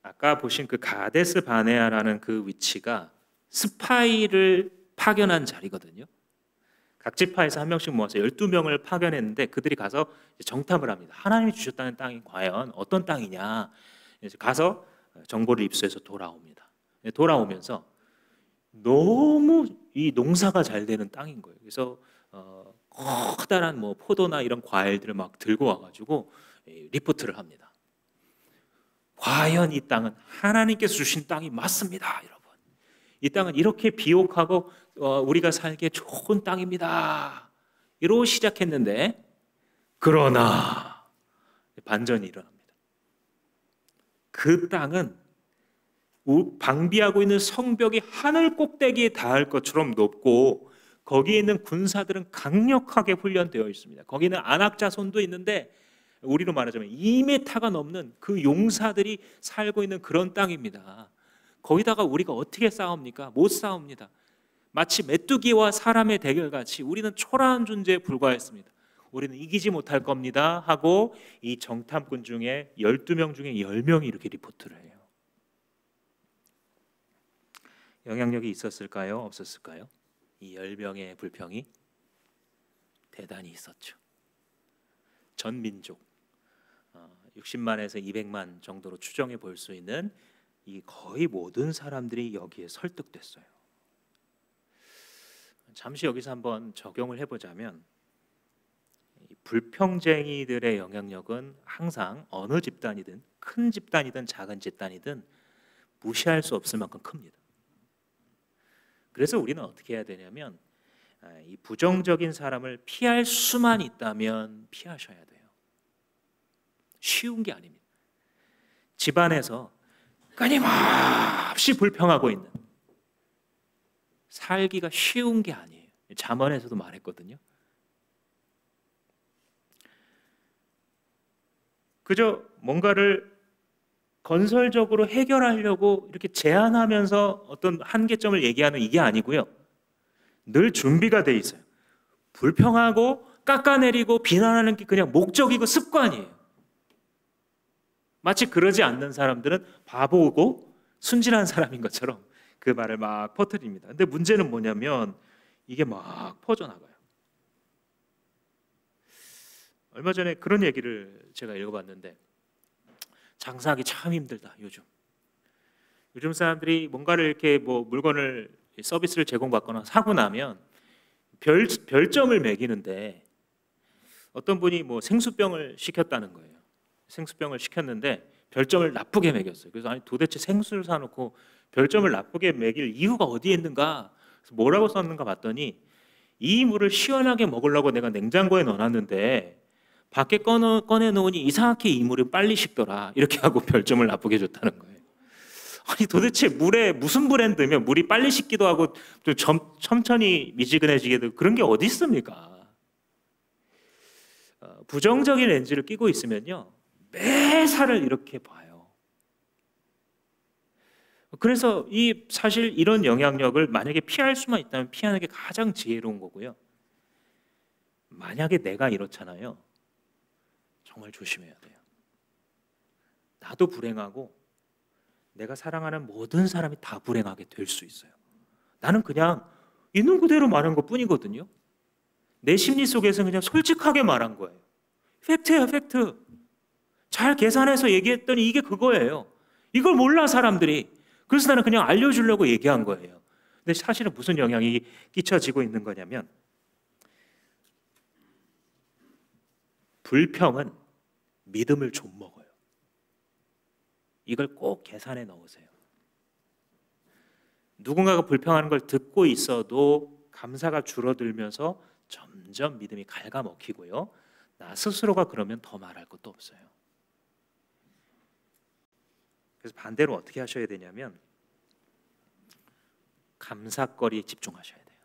아까 보신 그 가데스 바네아라는 그 위치가 스파이를 파견한 자리거든요. 각 지파에서 한 명씩 모아서 12명을 파견했는데 그들이 가서 정탐을 합니다. 하나님이 주셨다는 땅이 과연 어떤 땅이냐. 가서 정보를 입수해서 돌아옵니다. 돌아오면서 너무 이 농사가 잘 되는 땅인 거예요. 그래서 커다란 포도나 이런 과일들을 막 들고 와가지고 리포트를 합니다. 과연 이 땅은 하나님께서 주신 땅이 맞습니다, 여러분. 이 땅은 이렇게 비옥하고 우리가 살기에 좋은 땅입니다. 이러고 시작했는데 그러나 반전이 일어납니다. 그 땅은 방비하고 있는 성벽이 하늘 꼭대기에 닿을 것처럼 높고 거기에 있는 군사들은 강력하게 훈련되어 있습니다. 거기는 안악 자손도 있는데 우리로 말하자면 2m가 넘는 그 용사들이 살고 있는 그런 땅입니다. 거기다가 우리가 어떻게 싸웁니까? 못 싸웁니다. 마치 메뚜기와 사람의 대결같이 우리는 초라한 존재에 불과했습니다. 우리는 이기지 못할 겁니다 하고 이 정탐꾼 중에 12명 중에 10명이 이렇게 리포트를 해요. 영향력이 있었을까요? 없었을까요? 이 10명의 불평이 대단히 있었죠. 전 민족 60만에서 200만 정도로 추정해 볼 수 있는 이 거의 모든 사람들이 여기에 설득됐어요. 잠시 여기서 한번 적용을 해보자면 이 불평쟁이들의 영향력은 항상 어느 집단이든 큰 집단이든 작은 집단이든 무시할 수 없을 만큼 큽니다. 그래서 우리는 어떻게 해야 되냐면 이 부정적인 사람을 피할 수만 있다면 피하셔야 돼요. 쉬운 게 아닙니다. 집안에서 끊임없이 불평하고 있는 살기가 쉬운 게 아니에요. 잠언에서도 말했거든요. 그저 뭔가를 건설적으로 해결하려고 이렇게 제안하면서 어떤 한계점을 얘기하는 이게 아니고요. 늘 준비가 돼 있어요. 불평하고 깎아내리고 비난하는 게 그냥 목적이고 습관이에요. 마치 그러지 않는 사람들은 바보고 순진한 사람인 것처럼 그 말을 막 퍼뜨립니다. 근데 문제는 뭐냐면 이게 막 퍼져나가요. 얼마 전에 그런 얘기를 제가 읽어봤는데 장사하기 참 힘들다 요즘. 요즘 사람들이 뭔가를 이렇게 뭐 물건을 서비스를 제공받거나 사고 나면 별점을 매기는데 어떤 분이 뭐 생수병을 시켰다는 거예요. 생수병을 시켰는데 별점을 나쁘게 매겼어요. 그래서 아니 도대체 생수를 사놓고 별점을 나쁘게 매길 이유가 어디에 있는가? 그래서 뭐라고 썼는가 봤더니 이 물을 시원하게 먹으려고 내가 냉장고에 넣어놨는데 밖에 꺼내 놓으니 이상하게 이 물이 빨리 식더라. 이렇게 하고 별점을 나쁘게 줬다는 거예요. 아니 도대체 물에 무슨 브랜드면 물이 빨리 식기도 하고 좀 천천히 미지근해지기도 그런 게 어디 있습니까? 부정적인 렌즈를 끼고 있으면요 매사를 이렇게 봐요. 그래서 사실 이런 영향력을 만약에 피할 수만 있다면 피하는 게 가장 지혜로운 거고요. 만약에 내가 이렇잖아요. 정말 조심해야 돼요. 나도 불행하고 내가 사랑하는 모든 사람이 다 불행하게 될 수 있어요. 나는 그냥 있는 그대로 말한 것 뿐이거든요. 내 심리 속에서 그냥 솔직하게 말한 거예요. 팩트야, 팩트. 잘 계산해서 얘기했더니 이게 그거예요. 이걸 몰라 사람들이. 그래서 나는 그냥 알려주려고 얘기한 거예요. 근데 사실은 무슨 영향이 끼쳐지고 있는 거냐면 불평은 믿음을 좀 먹어요. 이걸 꼭 계산해 넣으세요. 누군가가 불평하는 걸 듣고 있어도 감사가 줄어들면서 점점 믿음이 갉아먹히고요. 나 스스로가 그러면 더 말할 것도 없어요. 그래서 반대로 어떻게 하셔야 되냐면 감사거리에 집중하셔야 돼요.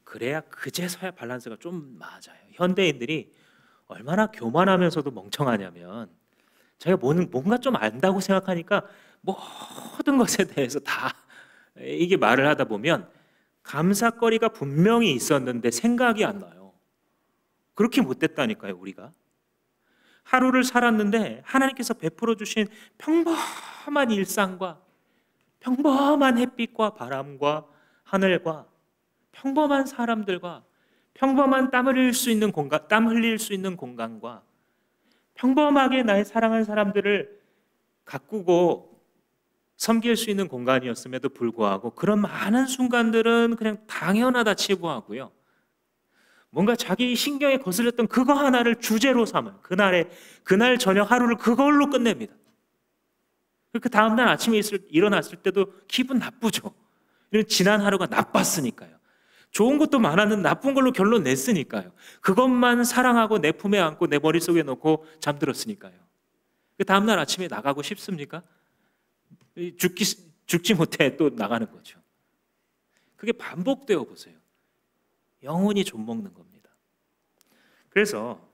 그래야 그제서야 밸런스가 좀 맞아요. 현대인들이 얼마나 교만하면서도 멍청하냐면 자기가 뭔가 좀 안다고 생각하니까 모든 것에 대해서 다 이게 말을 하다 보면 감사거리가 분명히 있었는데 생각이 안 나요. 그렇게 못됐다니까요, 우리가. 하루를 살았는데 하나님께서 베풀어 주신 평범한 일상과 평범한 햇빛과 바람과 하늘과 평범한 사람들과 평범한 땀 흘릴 수 있는 공간과 평범하게 나의 사랑하는 사람들을 가꾸고 섬길 수 있는 공간이었음에도 불구하고 그런 많은 순간들은 그냥 당연하다 치부하고요. 뭔가 자기 신경에 거슬렸던 그거 하나를 주제로 삼아요. 그날 저녁 하루를 그걸로 끝냅니다. 그 다음날 아침에 일어났을 때도 기분 나쁘죠. 지난 하루가 나빴으니까요. 좋은 것도 많았는데 나쁜 걸로 결론 냈으니까요. 그것만 사랑하고 내 품에 안고 내 머릿속에 넣고 잠들었으니까요. 그 다음날 아침에 나가고 싶습니까? 죽지 못해 또 나가는 거죠. 그게 반복되어 보세요. 영원히 좀먹는 겁니다. 그래서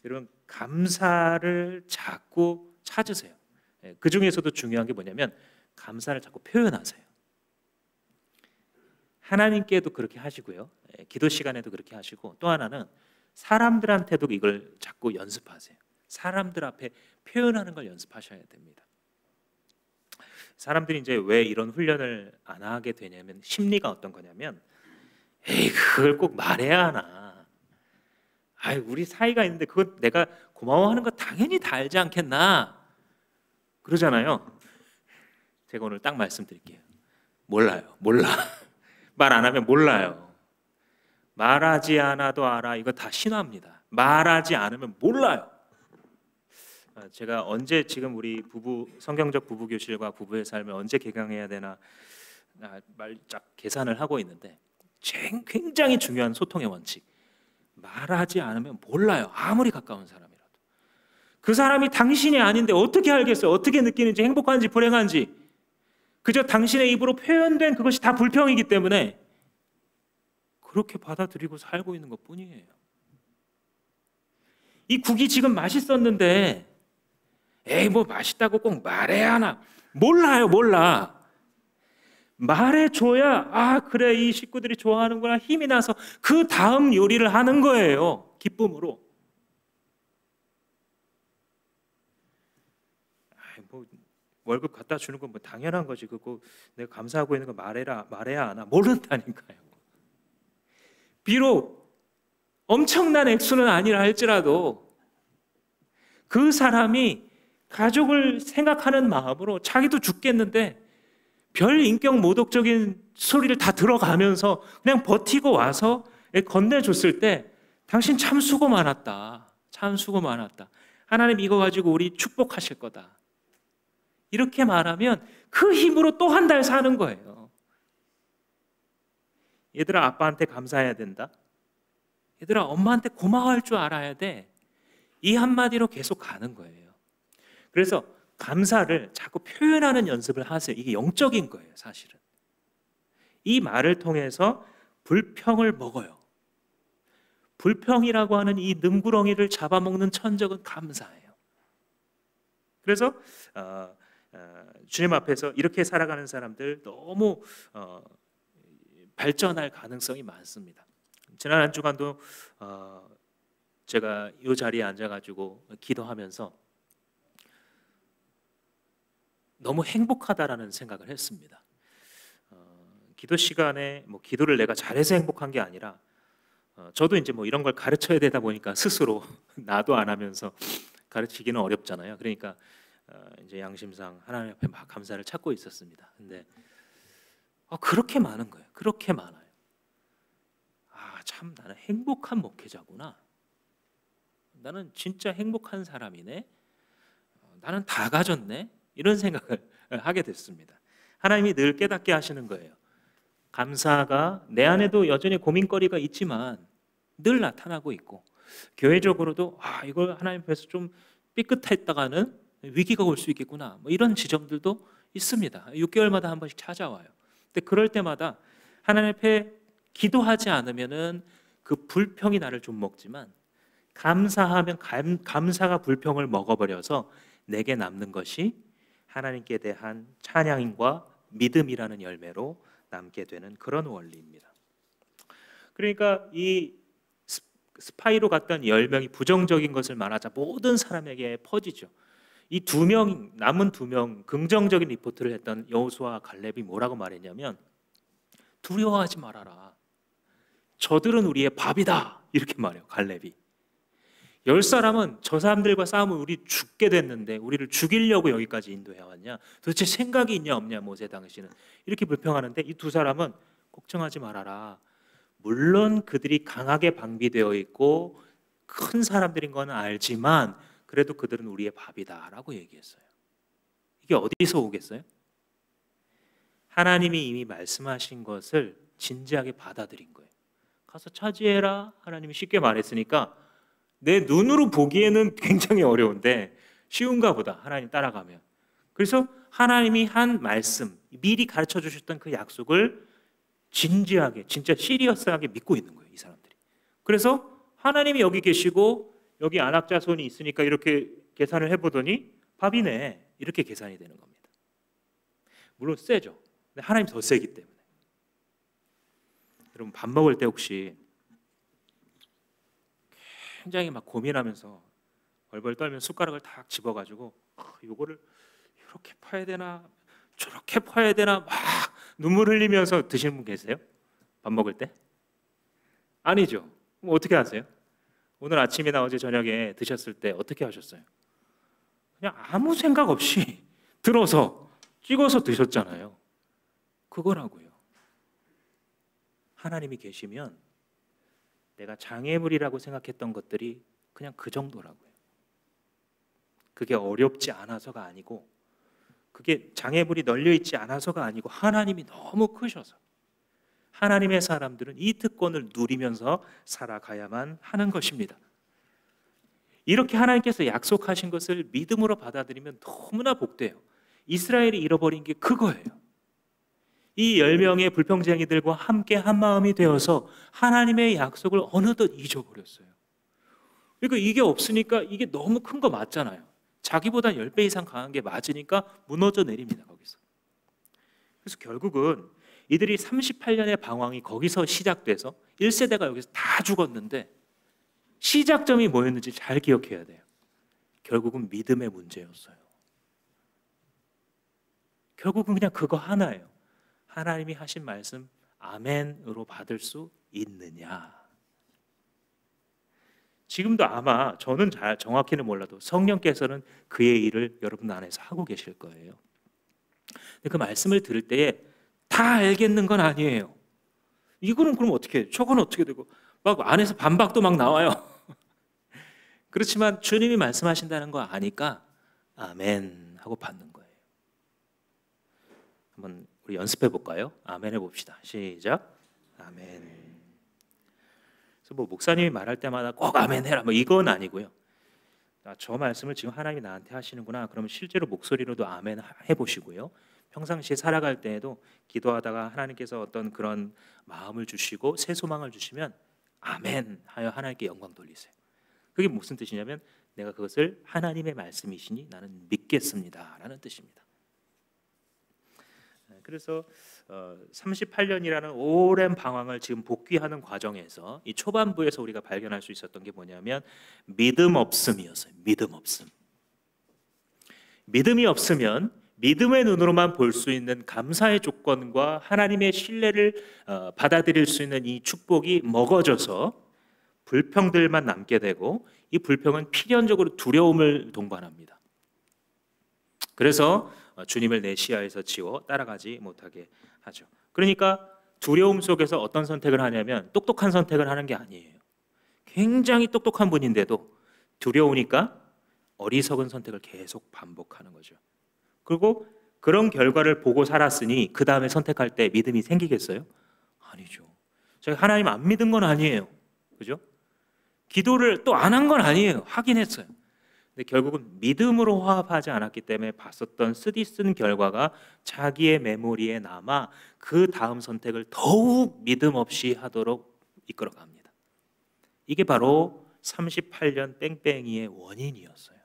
여러분 감사를 자꾸 찾으세요. 그 중에서도 중요한 게 뭐냐면 감사를 자꾸 표현하세요. 하나님께도 그렇게 하시고요. 기도 시간에도 그렇게 하시고 또 하나는 사람들한테도 이걸 자꾸 연습하세요. 사람들 앞에 표현하는 걸 연습하셔야 됩니다. 사람들이 이제 왜 이런 훈련을 안 하게 되냐면 심리가 어떤 거냐면 에이 그걸 꼭 말해야 하나. 아이 우리 사이가 있는데 그거 내가 고마워하는 거 당연히 다 알지 않겠나. 그러잖아요. 제가 오늘 딱 말씀드릴게요. 몰라요. 몰라. 말 안 하면 몰라요. 말하지 않아도 알아. 이거 다 신화입니다. 말하지 않으면 몰라요. 제가 언제 지금 우리 성경적 부부 교실과 부부의 삶을 언제 개강해야 되나 말짝 계산을 하고 있는데 굉장히 중요한 소통의 원칙. 말하지 않으면 몰라요. 아무리 가까운 사람이라도. 그 사람이 당신이 아닌데 어떻게 알겠어요? 어떻게 느끼는지 행복한지 불행한지. 그저 당신의 입으로 표현된 그것이 다 불평이기 때문에 그렇게 받아들이고 살고 있는 것뿐이에요. 이 국이 지금 맛있었는데 에이 뭐 맛있다고 꼭 말해야 하나. 몰라요. 몰라. 말해줘야 아 그래 이 식구들이 좋아하는구나 힘이 나서 그 다음 요리를 하는 거예요. 기쁨으로. 뭐 월급 갖다 주는 건 뭐 당연한 거지. 그거 내가 감사하고 있는 거 말해야 하나. 모른다니까요. 비록 엄청난 액수는 아니라 할지라도 그 사람이 가족을 생각하는 마음으로 자기도 죽겠는데 별 인격 모독적인 소리를 다 들어가면서 그냥 버티고 와서 건네줬을 때 당신 참 수고 많았다. 참 수고 많았다. 하나님 이거 가지고 우리 축복하실 거다. 이렇게 말하면 그 힘으로 또 한 달 사는 거예요. 얘들아, 아빠한테 감사해야 된다. 얘들아, 엄마한테 고마워할 줄 알아야 돼. 이 한마디로 계속 가는 거예요. 그래서 감사를 자꾸 표현하는 연습을 하세요. 이게 영적인 거예요, 사실은. 이 말을 통해서 불평을 먹어요. 불평이라고 하는 이 능구렁이를 잡아먹는 천적은 감사예요. 그래서 주님 앞에서 이렇게 살아가는 사람들 너무 발전할 가능성이 많습니다. 지난 한 주간도 제가 이 자리에 앉아가지고 기도하면서 너무 행복하다라는 생각을 했습니다. 기도 시간에 기도를 내가 잘해서 행복한 게 아니라 저도 이제 이런 걸 가르쳐야 되다 보니까 스스로 나도 안 하면서 가르치기는 어렵잖아요. 그러니까 이제 양심상 하나님 앞에 막 감사를 찾고 있었습니다. 근데 그렇게 많은 거예요. 그렇게 많아요. 참 나는 행복한 목회자구나. 나는 진짜 행복한 사람이네. 나는 다 가졌네. 이런 생각을 하게 됐습니다. 하나님이 늘 깨닫게 하시는 거예요. 감사가 내 안에도 여전히 고민거리가 있지만 늘 나타나고 있고, 교회적으로도 이걸 하나님 앞에서 좀 삐끗했다가는 위기가 올 수 있겠구나, 이런 지점들도 있습니다. 6개월마다 한 번씩 찾아와요. 근데 그럴 때마다 하나님 앞에 기도하지 않으면은 그 불평이 나를 좀 먹지만, 감사하면 감사가 불평을 먹어버려서 내게 남는 것이 하나님께 대한 찬양과 믿음이라는 열매로 남게 되는 그런 원리입니다. 그러니까 이 스파이로 갔던 10명이 부정적인 것을 말하자 모든 사람에게 퍼지죠. 이 남은 두 명 긍정적인 리포트를 했던 여호수아와 갈렙이 뭐라고 말했냐면, 두려워하지 말아라. 저들은 우리의 밥이다. 이렇게 말해요, 갈렙이. 10사람은 저 사람들과 싸우면 우리 죽게 됐는데 우리를 죽이려고 여기까지 인도해 왔냐? 도대체 생각이 있냐 없냐, 모세 당신은. 이렇게 불평하는데 이 두 사람은 걱정하지 말아라. 물론 그들이 강하게 방비되어 있고 큰 사람들인 건 알지만 그래도 그들은 우리의 밥이다라고 얘기했어요. 이게 어디서 오겠어요? 하나님이 이미 말씀하신 것을 진지하게 받아들인 거예요. 가서 차지해라. 하나님이 쉽게 말했으니까 내 눈으로 보기에는 굉장히 어려운데 쉬운가 보다, 하나님 따라가면. 그래서 하나님이 한 말씀, 미리 가르쳐 주셨던 그 약속을 진지하게, 진짜 시리어스하게 믿고 있는 거예요, 이 사람들이. 그래서 하나님이 여기 계시고 여기 안악자손이 있으니까 이렇게 계산을 해보더니 밥이네, 이렇게 계산이 되는 겁니다. 물론 세죠. 근데 하나님 더 세기 때문에. 여러분, 밥 먹을 때 혹시 굉장히 막 고민하면서 벌벌 떨면 숟가락을 탁 집어가지고 이거를 이렇게 퍼야 되나 저렇게 퍼야 되나 막 눈물 흘리면서 드시는 분 계세요? 밥 먹을 때? 아니죠. 그럼 어떻게 하세요? 오늘 아침이나 어제 저녁에 드셨을 때 어떻게 하셨어요? 그냥 아무 생각 없이 들어서 찍어서 드셨잖아요. 그거라고요. 하나님이 계시면 내가 장애물이라고 생각했던 것들이 그냥 그 정도라고요. 그게 어렵지 않아서가 아니고, 그게 장애물이 널려있지 않아서가 아니고, 하나님이 너무 크셔서 하나님의 사람들은 이 특권을 누리면서 살아가야만 하는 것입니다. 이렇게 하나님께서 약속하신 것을 믿음으로 받아들이면 너무나 복돼요. 이스라엘이 잃어버린 게 그거예요. 이 10명의 불평쟁이들과 함께 한 마음이 되어서 하나님의 약속을 어느덧 잊어버렸어요. 그러니까 이게 없으니까 이게 너무 큰 거 맞잖아요. 자기보다 10배 이상 강한 게 맞으니까 무너져 내립니다, 거기서. 그래서 결국은 이들이 38년의 방황이 거기서 시작돼서 1세대가 여기서 다 죽었는데 시작점이 뭐였는지 잘 기억해야 돼요. 결국은 믿음의 문제였어요. 결국은 그냥 그거 하나예요. 하나님이 하신 말씀 아멘으로 받을 수 있느냐. 지금도 아마 저는 잘 정확히는 몰라도 성령께서는 그의 일을 여러분 안에서 하고 계실 거예요. 근데 그 말씀을 들을 때에 다 알겠는 건 아니에요. 이거는 그럼 어떻게 해요? 저건 어떻게 되고 막 안에서 반박도 막 나와요. 그렇지만 주님이 말씀하신다는 거 아니까 아멘 하고 받는 거예요. 한번 우리 연습해 볼까요? 아멘 해봅시다. 시작. 아멘. 그래서 뭐 목사님이 말할 때마다 꼭 아멘 해라 뭐 이건 아니고요. 저 말씀을 지금 하나님이 나한테 하시는구나. 그러면 실제로 목소리로도 아멘 해보시고요. 평상시에 살아갈 때에도 기도하다가 하나님께서 어떤 그런 마음을 주시고 새 소망을 주시면 아멘 하여 하나님께 영광 돌리세요. 그게 무슨 뜻이냐면 내가 그것을 하나님의 말씀이시니 나는 믿겠습니다 라는 뜻입니다. 그래서 38년이라는 오랜 방황을 지금 복귀하는 과정에서 이 초반부에서 우리가 발견할 수 있었던 게 뭐냐면 믿음 없음이었어요. 믿음 없음. 믿음이 없으면 믿음의 눈으로만 볼 수 있는 감사의 조건과 하나님의 신뢰를 받아들일 수 있는 이 축복이 먹어져서 불평들만 남게 되고 이 불평은 필연적으로 두려움을 동반합니다. 그래서 주님을 내 시야에서 지워 따라가지 못하게 하죠. 그러니까 두려움 속에서 어떤 선택을 하냐면 똑똑한 선택을 하는 게 아니에요. 굉장히 똑똑한 분인데도 두려우니까 어리석은 선택을 계속 반복하는 거죠. 그리고 그런 결과를 보고 살았으니 그 다음에 선택할 때 믿음이 생기겠어요? 아니죠. 제가 하나님 안 믿은 건 아니에요. 그죠? 기도를 또 안 한 건 아니에요. 하긴 했어요. 근데 결국은 믿음으로 화합하지 않았기 때문에 봤었던 쓰디쓴 결과가 자기의 메모리에 남아 그 다음 선택을 더욱 믿음 없이 하도록 이끌어갑니다. 이게 바로 38년 뺑뺑이의 원인이었어요.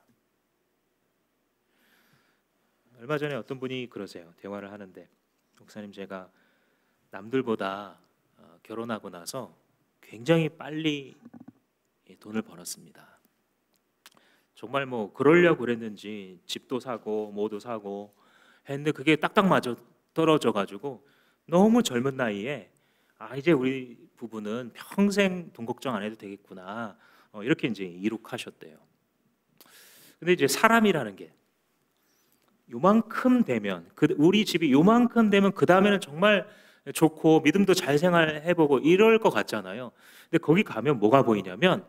얼마 전에 어떤 분이 그러세요. 대화를 하는데 목사님 제가 남들보다 결혼하고 나서 굉장히 빨리 돈을 벌었습니다. 정말 뭐 그러려고 그랬는지 집도 사고 뭐도 사고 했는데 그게 딱딱 맞아 떨어져 가지고 너무 젊은 나이에 이제 우리 부부는 평생 돈 걱정 안 해도 되겠구나 이렇게 이제 이룩하셨대요. 근데 이제 사람이라는 게 요만큼 되면 우리 집이 요만큼 되면 그 다음에는 정말 좋고 믿음도 잘 생활해보고 이럴 것 같잖아요. 근데 거기 가면 뭐가 보이냐면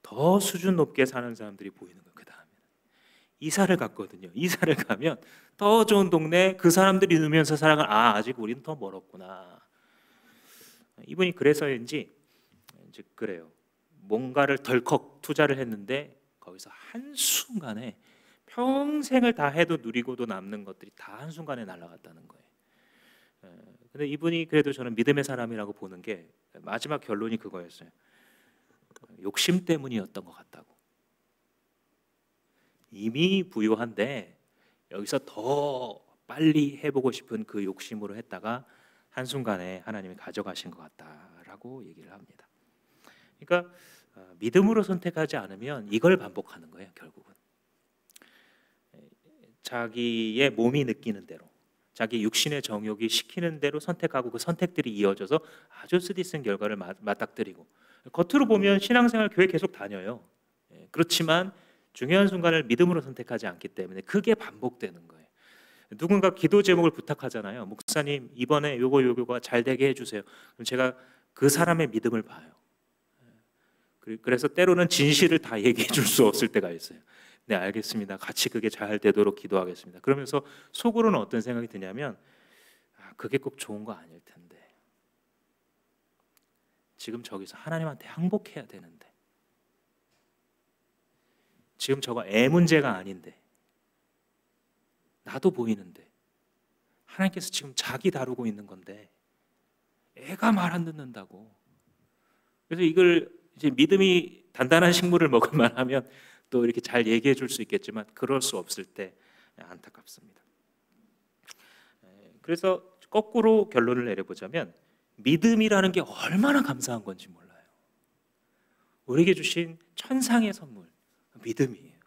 더 수준 높게 사는 사람들이 보이는 거예요. 그 다음에 이사를 갔거든요. 이사를 가면 더 좋은 동네 그 사람들이 누면서 살아가는 아직 우리는 더 멀었구나. 이분이 그래서인지 이제 그래요. 뭔가를 덜컥 투자를 했는데 거기서 한순간에 평생을 다 해도 누리고도 남는 것들이 다 한순간에 날아갔다는 거예요. 근데 이분이 그래도 저는 믿음의 사람이라고 보는 게 마지막 결론이 그거였어요. 욕심 때문이었던 것 같다고. 이미 부유한데 여기서 더 빨리 해보고 싶은 그 욕심으로 했다가 한순간에 하나님이 가져가신 것 같다라고 얘기를 합니다. 그러니까 믿음으로 선택하지 않으면 이걸 반복하는 거예요. 결국은 자기의 몸이 느끼는 대로 자기 육신의 정욕이 시키는 대로 선택하고 그 선택들이 이어져서 아주 쓰디쓴 결과를 맞닥뜨리고 겉으로 보면 신앙생활 교회 계속 다녀요. 그렇지만 중요한 순간을 믿음으로 선택하지 않기 때문에 그게 반복되는 거예요. 누군가 기도 제목을 부탁하잖아요. 목사님 이번에 요거가 잘 되게 해주세요. 그럼 제가 그 사람의 믿음을 봐요. 그래서 때로는 진실을 다 얘기해 줄 수 없을 때가 있어요. 네 알겠습니다. 같이 그게 잘 되도록 기도하겠습니다. 그러면서 속으로는 어떤 생각이 드냐면 그게 꼭 좋은 거 아닐 텐데 지금 저기서 하나님한테 항복해야 되는데 지금 저거 애 문제가 아닌데 나도 보이는데 하나님께서 지금 자기 다루고 있는 건데 애가 말 안 듣는다고. 그래서 이걸 이제 믿음이 단단한 식물을 먹을 만하면 또 이렇게 잘 얘기해 줄 수 있겠지만 그럴 수 없을 때 안타깝습니다. 그래서 거꾸로 결론을 내려보자면 믿음이라는 게 얼마나 감사한 건지 몰라요. 우리에게 주신 천상의 선물 믿음이에요.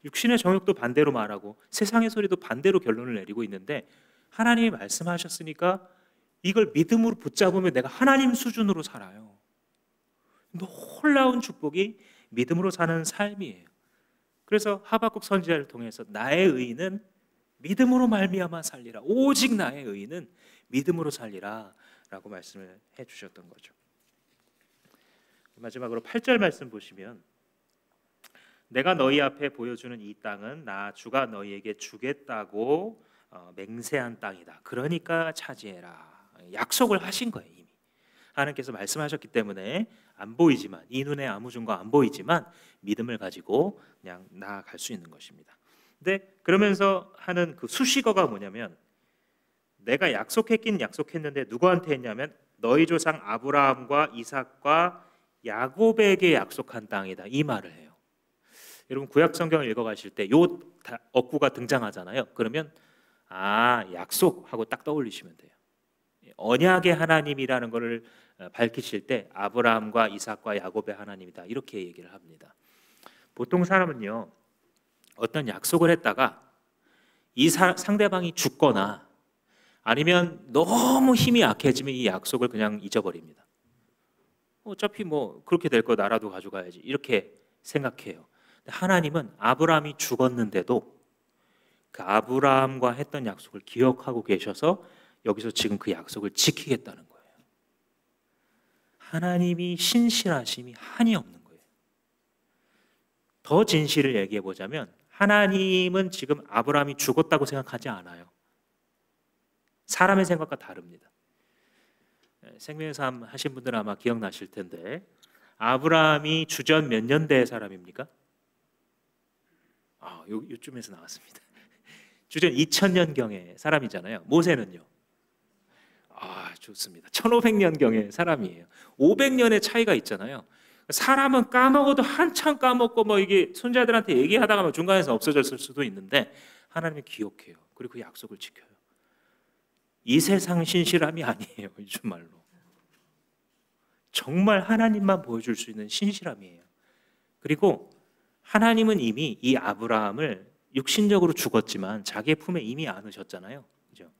육신의 정욕도 반대로 말하고 세상의 소리도 반대로 결론을 내리고 있는데 하나님이 말씀하셨으니까 이걸 믿음으로 붙잡으면 내가 하나님 수준으로 살아요. 놀라운 축복이 믿음으로 사는 삶이에요. 그래서 하박국 선지자를 통해서 나의 의는 믿음으로 말미암아 살리라. 오직 나의 의는 믿음으로 살리라 라고 말씀을 해주셨던 거죠. 마지막으로 8절 말씀 보시면 내가 너희 앞에 보여주는 이 땅은 나 주가 너희에게 주겠다고 맹세한 땅이다. 그러니까 차지해라. 약속을 하신 거예요. 이미 하나님께서 말씀하셨기 때문에 안 보이지만, 이 눈에 아무 증거 안 보이지만 믿음을 가지고 그냥 나아갈 수 있는 것입니다. 근데 그러면서 하는 그 수식어가 뭐냐면 내가 약속했긴 약속했는데 누구한테 했냐면 너희 조상 아브라함과 이삭과 야곱에게 약속한 땅이다. 이 말을 해요. 여러분 구약 성경을 읽어가실 때 요 어구가 등장하잖아요. 그러면 약속하고 딱 떠올리시면 돼요. 언약의 하나님이라는 것을 밝히실 때 아브라함과 이삭과 야곱의 하나님이다 이렇게 얘기를 합니다. 보통 사람은요 어떤 약속을 했다가 이 상대방이 죽거나 아니면 너무 힘이 약해지면 이 약속을 그냥 잊어버립니다. 어차피 뭐 그렇게 될 거 나라도 가져가야지 이렇게 생각해요. 하나님은 아브라함이 죽었는데도 그 아브라함과 했던 약속을 기억하고 계셔서 여기서 지금 그 약속을 지키겠다는 거예요. 하나님이 신실하심이 한이 없는 거예요. 더 진실을 얘기해 보자면 하나님은 지금 아브라함이 죽었다고 생각하지 않아요. 사람의 생각과 다릅니다. 생명의 삶 하신 분들은 아마 기억나실 텐데 아브라함이 주전 몇 년대의 사람입니까? 요쯤에서 나왔습니다. 주전 2000년경의 사람이잖아요. 모세는요? 좋습니다. 1500년경의 사람이에요. 500년의 차이가 있잖아요. 사람은 까먹어도 한참 까먹고 뭐 이게 손자들한테 얘기하다가 뭐 중간에서 없어졌을 수도 있는데 하나님이 기억해요. 그리고 그 약속을 지켜요. 이 세상 신실함이 아니에요. 요즘 말로. 정말 하나님만 보여줄 수 있는 신실함이에요. 그리고 하나님은 이미 이 아브라함을 육신적으로 죽었지만 자기의 품에 이미 안으셨잖아요. 그죠?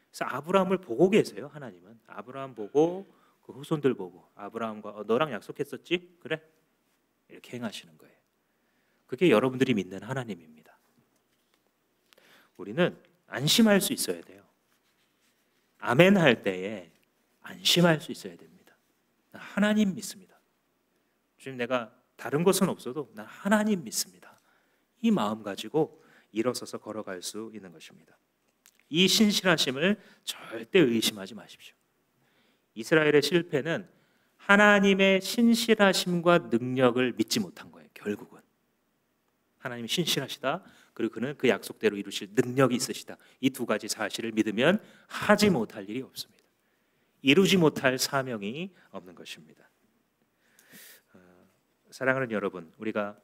그래서 아브라함을 보고 계세요. 하나님은 아브라함 보고 그 후손들 보고 아브라함과 너랑 약속했었지? 그래? 이렇게 행하시는 거예요. 그게 여러분들이 믿는 하나님입니다. 우리는 안심할 수 있어야 돼요. 아멘 할 때에 안심할 수 있어야 됩니다. 나 하나님 믿습니다. 주님 내가 다른 것은 없어도 난 하나님 믿습니다. 이 마음 가지고 일어서서 걸어갈 수 있는 것입니다. 이 신실하심을 절대 의심하지 마십시오. 이스라엘의 실패는 하나님의 신실하심과 능력을 믿지 못한 거예요. 결국은 하나님이 신실하시다. 그리고 그는 그 약속대로 이루실 능력이 있으시다. 이 두 가지 사실을 믿으면 하지 못할 일이 없습니다. 이루지 못할 사명이 없는 것입니다. 사랑하는 여러분, 우리가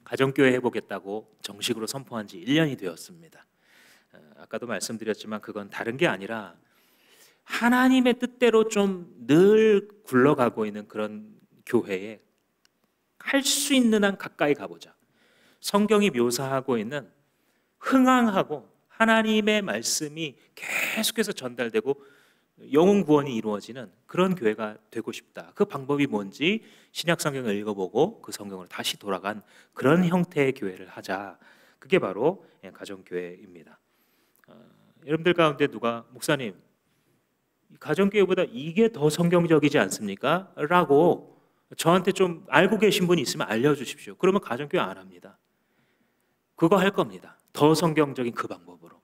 가정교회 해보겠다고 정식으로 선포한 지 1년이 되었습니다. 아까도 말씀드렸지만 그건 다른 게 아니라 하나님의 뜻대로 좀 늘 굴러가고 있는 그런 교회에 할 수 있는 한 가까이 가보자. 성경이 묘사하고 있는 흥황하고 하나님의 말씀이 계속해서 전달되고 영혼 구원이 이루어지는 그런 교회가 되고 싶다. 그 방법이 뭔지 신약 성경을 읽어보고 그 성경으로 다시 돌아간 그런 형태의 교회를 하자. 그게 바로 가정교회입니다. 여러분들 가운데 누가 목사님 가정교회보다 이게 더 성경적이지 않습니까? 라고 저한테 좀 알고 계신 분이 있으면 알려주십시오. 그러면 가정교회 안 합니다. 그거 할 겁니다. 더 성경적인 그 방법으로.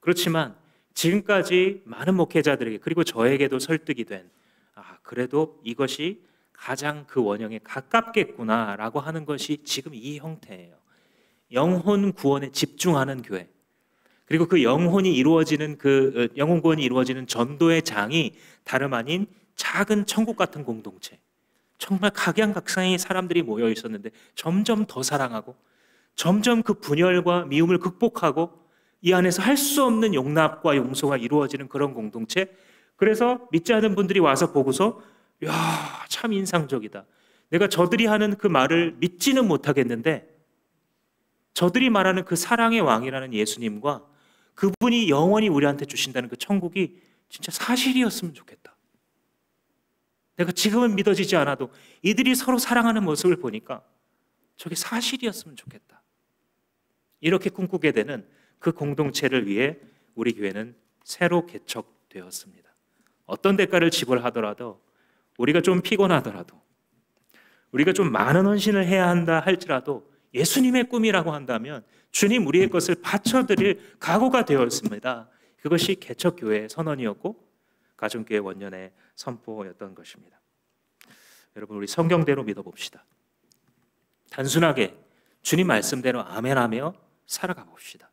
그렇지만 지금까지 많은 목회자들에게 그리고 저에게도 설득이 된 그래도 이것이 가장 그 원형에 가깝겠구나라고 하는 것이 지금 이 형태예요. 영혼 구원에 집중하는 교회. 그리고 그 영혼이 이루어지는 그 영혼 구원이 이루어지는 전도의 장이 다름 아닌 작은 천국 같은 공동체. 정말 각양각색의 사람들이 모여 있었는데 점점 더 사랑하고 점점 그 분열과 미움을 극복하고 이 안에서 할 수 없는 용납과 용서가 이루어지는 그런 공동체. 그래서 믿지 않은 분들이 와서 보고서 야, 참 인상적이다. 내가 저들이 하는 그 말을 믿지는 못하겠는데 저들이 말하는 그 사랑의 왕이라는 예수님과 그분이 영원히 우리한테 주신다는 그 천국이 진짜 사실이었으면 좋겠다. 내가 지금은 믿어지지 않아도 이들이 서로 사랑하는 모습을 보니까 저게 사실이었으면 좋겠다. 이렇게 꿈꾸게 되는 그 공동체를 위해 우리 교회는 새로 개척되었습니다. 어떤 대가를 지불하더라도, 우리가 좀 피곤하더라도, 우리가 좀 많은 헌신을 해야 한다 할지라도 예수님의 꿈이라고 한다면 주님 우리의 것을 바쳐드릴 각오가 되었습니다. 그것이 개척교회의 선언이었고 가정교회 원년의 선포였던 것입니다. 여러분, 우리 성경대로 믿어봅시다. 단순하게 주님 말씀대로 아멘하며 살아가 봅시다.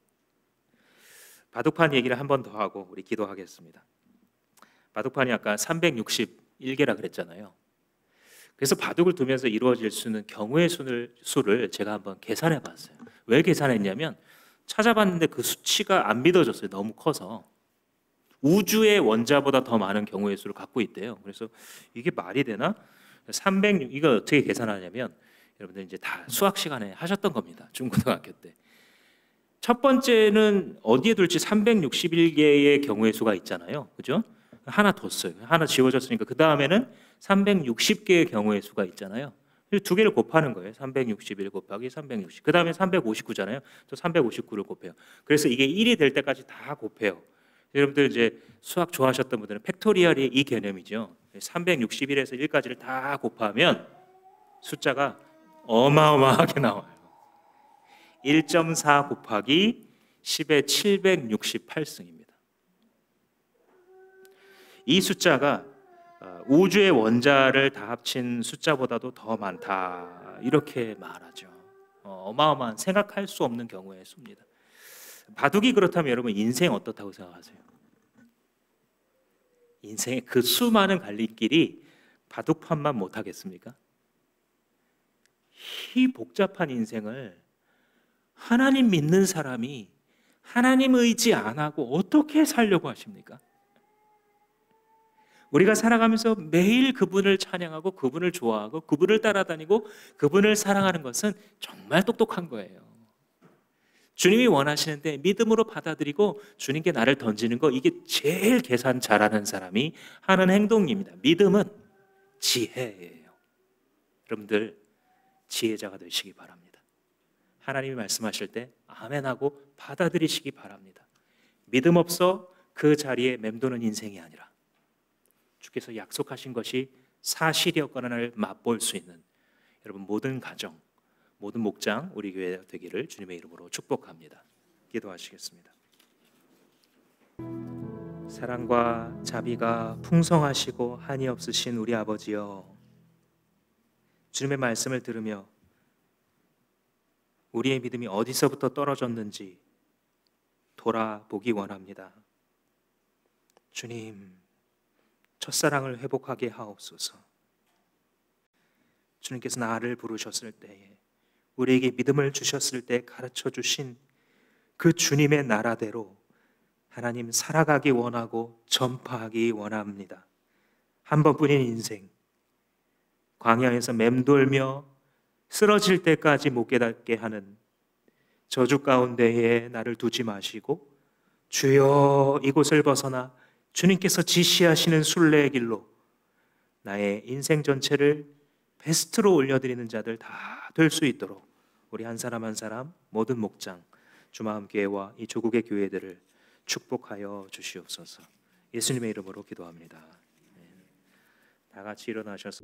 바둑판 얘기를 한 번 더 하고 우리 기도하겠습니다. 바둑판이 아까 361개라 그랬잖아요. 그래서 바둑을 두면서 이루어질 수는 경우의 수를 제가 한번 계산해 봤어요. 왜 계산했냐면 찾아봤는데 그 수치가 안 믿어졌어요. 너무 커서. 우주의 원자보다 더 많은 경우의 수를 갖고 있대요. 그래서 이게 말이 되나? 306, 이거 어떻게 계산하냐면 여러분들 이제 다 수학 시간에 하셨던 겁니다. 중고등학교 때. 첫 번째는 어디에 둘지 361개의 경우의 수가 있잖아요. 그죠? 하나 뒀어요. 하나 지워졌으니까 그 다음에는 360개의 경우의 수가 있잖아요. 두 개를 곱하는 거예요. 361 곱하기 360. 그 다음에 359잖아요. 또 359를 곱해요. 그래서 이게 1이 될 때까지 다 곱해요. 여러분들 이제 수학 좋아하셨던 분들은 팩토리얼이 이 개념이죠. 361에서 1까지를 다 곱하면 숫자가 어마어마하게 나와요. 1.4 곱하기 10의 768승입니다. 이 숫자가 우주의 원자를 다 합친 숫자보다도 더 많다, 이렇게 말하죠. 어마어마한, 생각할 수 없는 경우의 수입니다. 바둑이 그렇다면 여러분 인생 어떻다고 생각하세요? 인생의 그 수많은 갈림길이 바둑판만 못하겠습니까? 이 복잡한 인생을 하나님 믿는 사람이 하나님 의지 안 하고 어떻게 살려고 하십니까? 우리가 살아가면서 매일 그분을 찬양하고 그분을 좋아하고 그분을 따라다니고 그분을 사랑하는 것은 정말 똑똑한 거예요. 주님이 원하시는데 믿음으로 받아들이고 주님께 나를 던지는 거, 이게 제일 계산 잘하는 사람이 하는 행동입니다. 믿음은 지혜예요. 여러분들 지혜자가 되시기 바랍니다. 하나님이 말씀하실 때 아멘하고 받아들이시기 바랍니다. 믿음 없어 그 자리에 맴도는 인생이 아니라 주께서 약속하신 것이 사실이었거나를 맛볼 수 있는 여러분 모든 가정, 모든 목장, 우리 교회 되기를 주님의 이름으로 축복합니다. 기도하시겠습니다. 사랑과 자비가 풍성하시고 한이 없으신 우리 아버지여, 주님의 말씀을 들으며 우리의 믿음이 어디서부터 떨어졌는지 돌아보기 원합니다. 주님, 첫사랑을 회복하게 하옵소서. 주님께서 나를 부르셨을 때에, 우리에게 믿음을 주셨을 때 가르쳐 주신 그 주님의 나라대로 하나님 살아가기 원하고 전파하기 원합니다. 한 번뿐인 인생, 광야에서 맴돌며 쓰러질 때까지 못 깨닫게 하는 저주 가운데에 나를 두지 마시고 주여 이곳을 벗어나 주님께서 지시하시는 순례의 길로 나의 인생 전체를 베스트로 올려드리는 자들 다 될 수 있도록 우리 한 사람 한 사람 모든 목장 주마음교회와 이 조국의 교회들을 축복하여 주시옵소서. 예수님의 이름으로 기도합니다. 다 같이 일어나셔서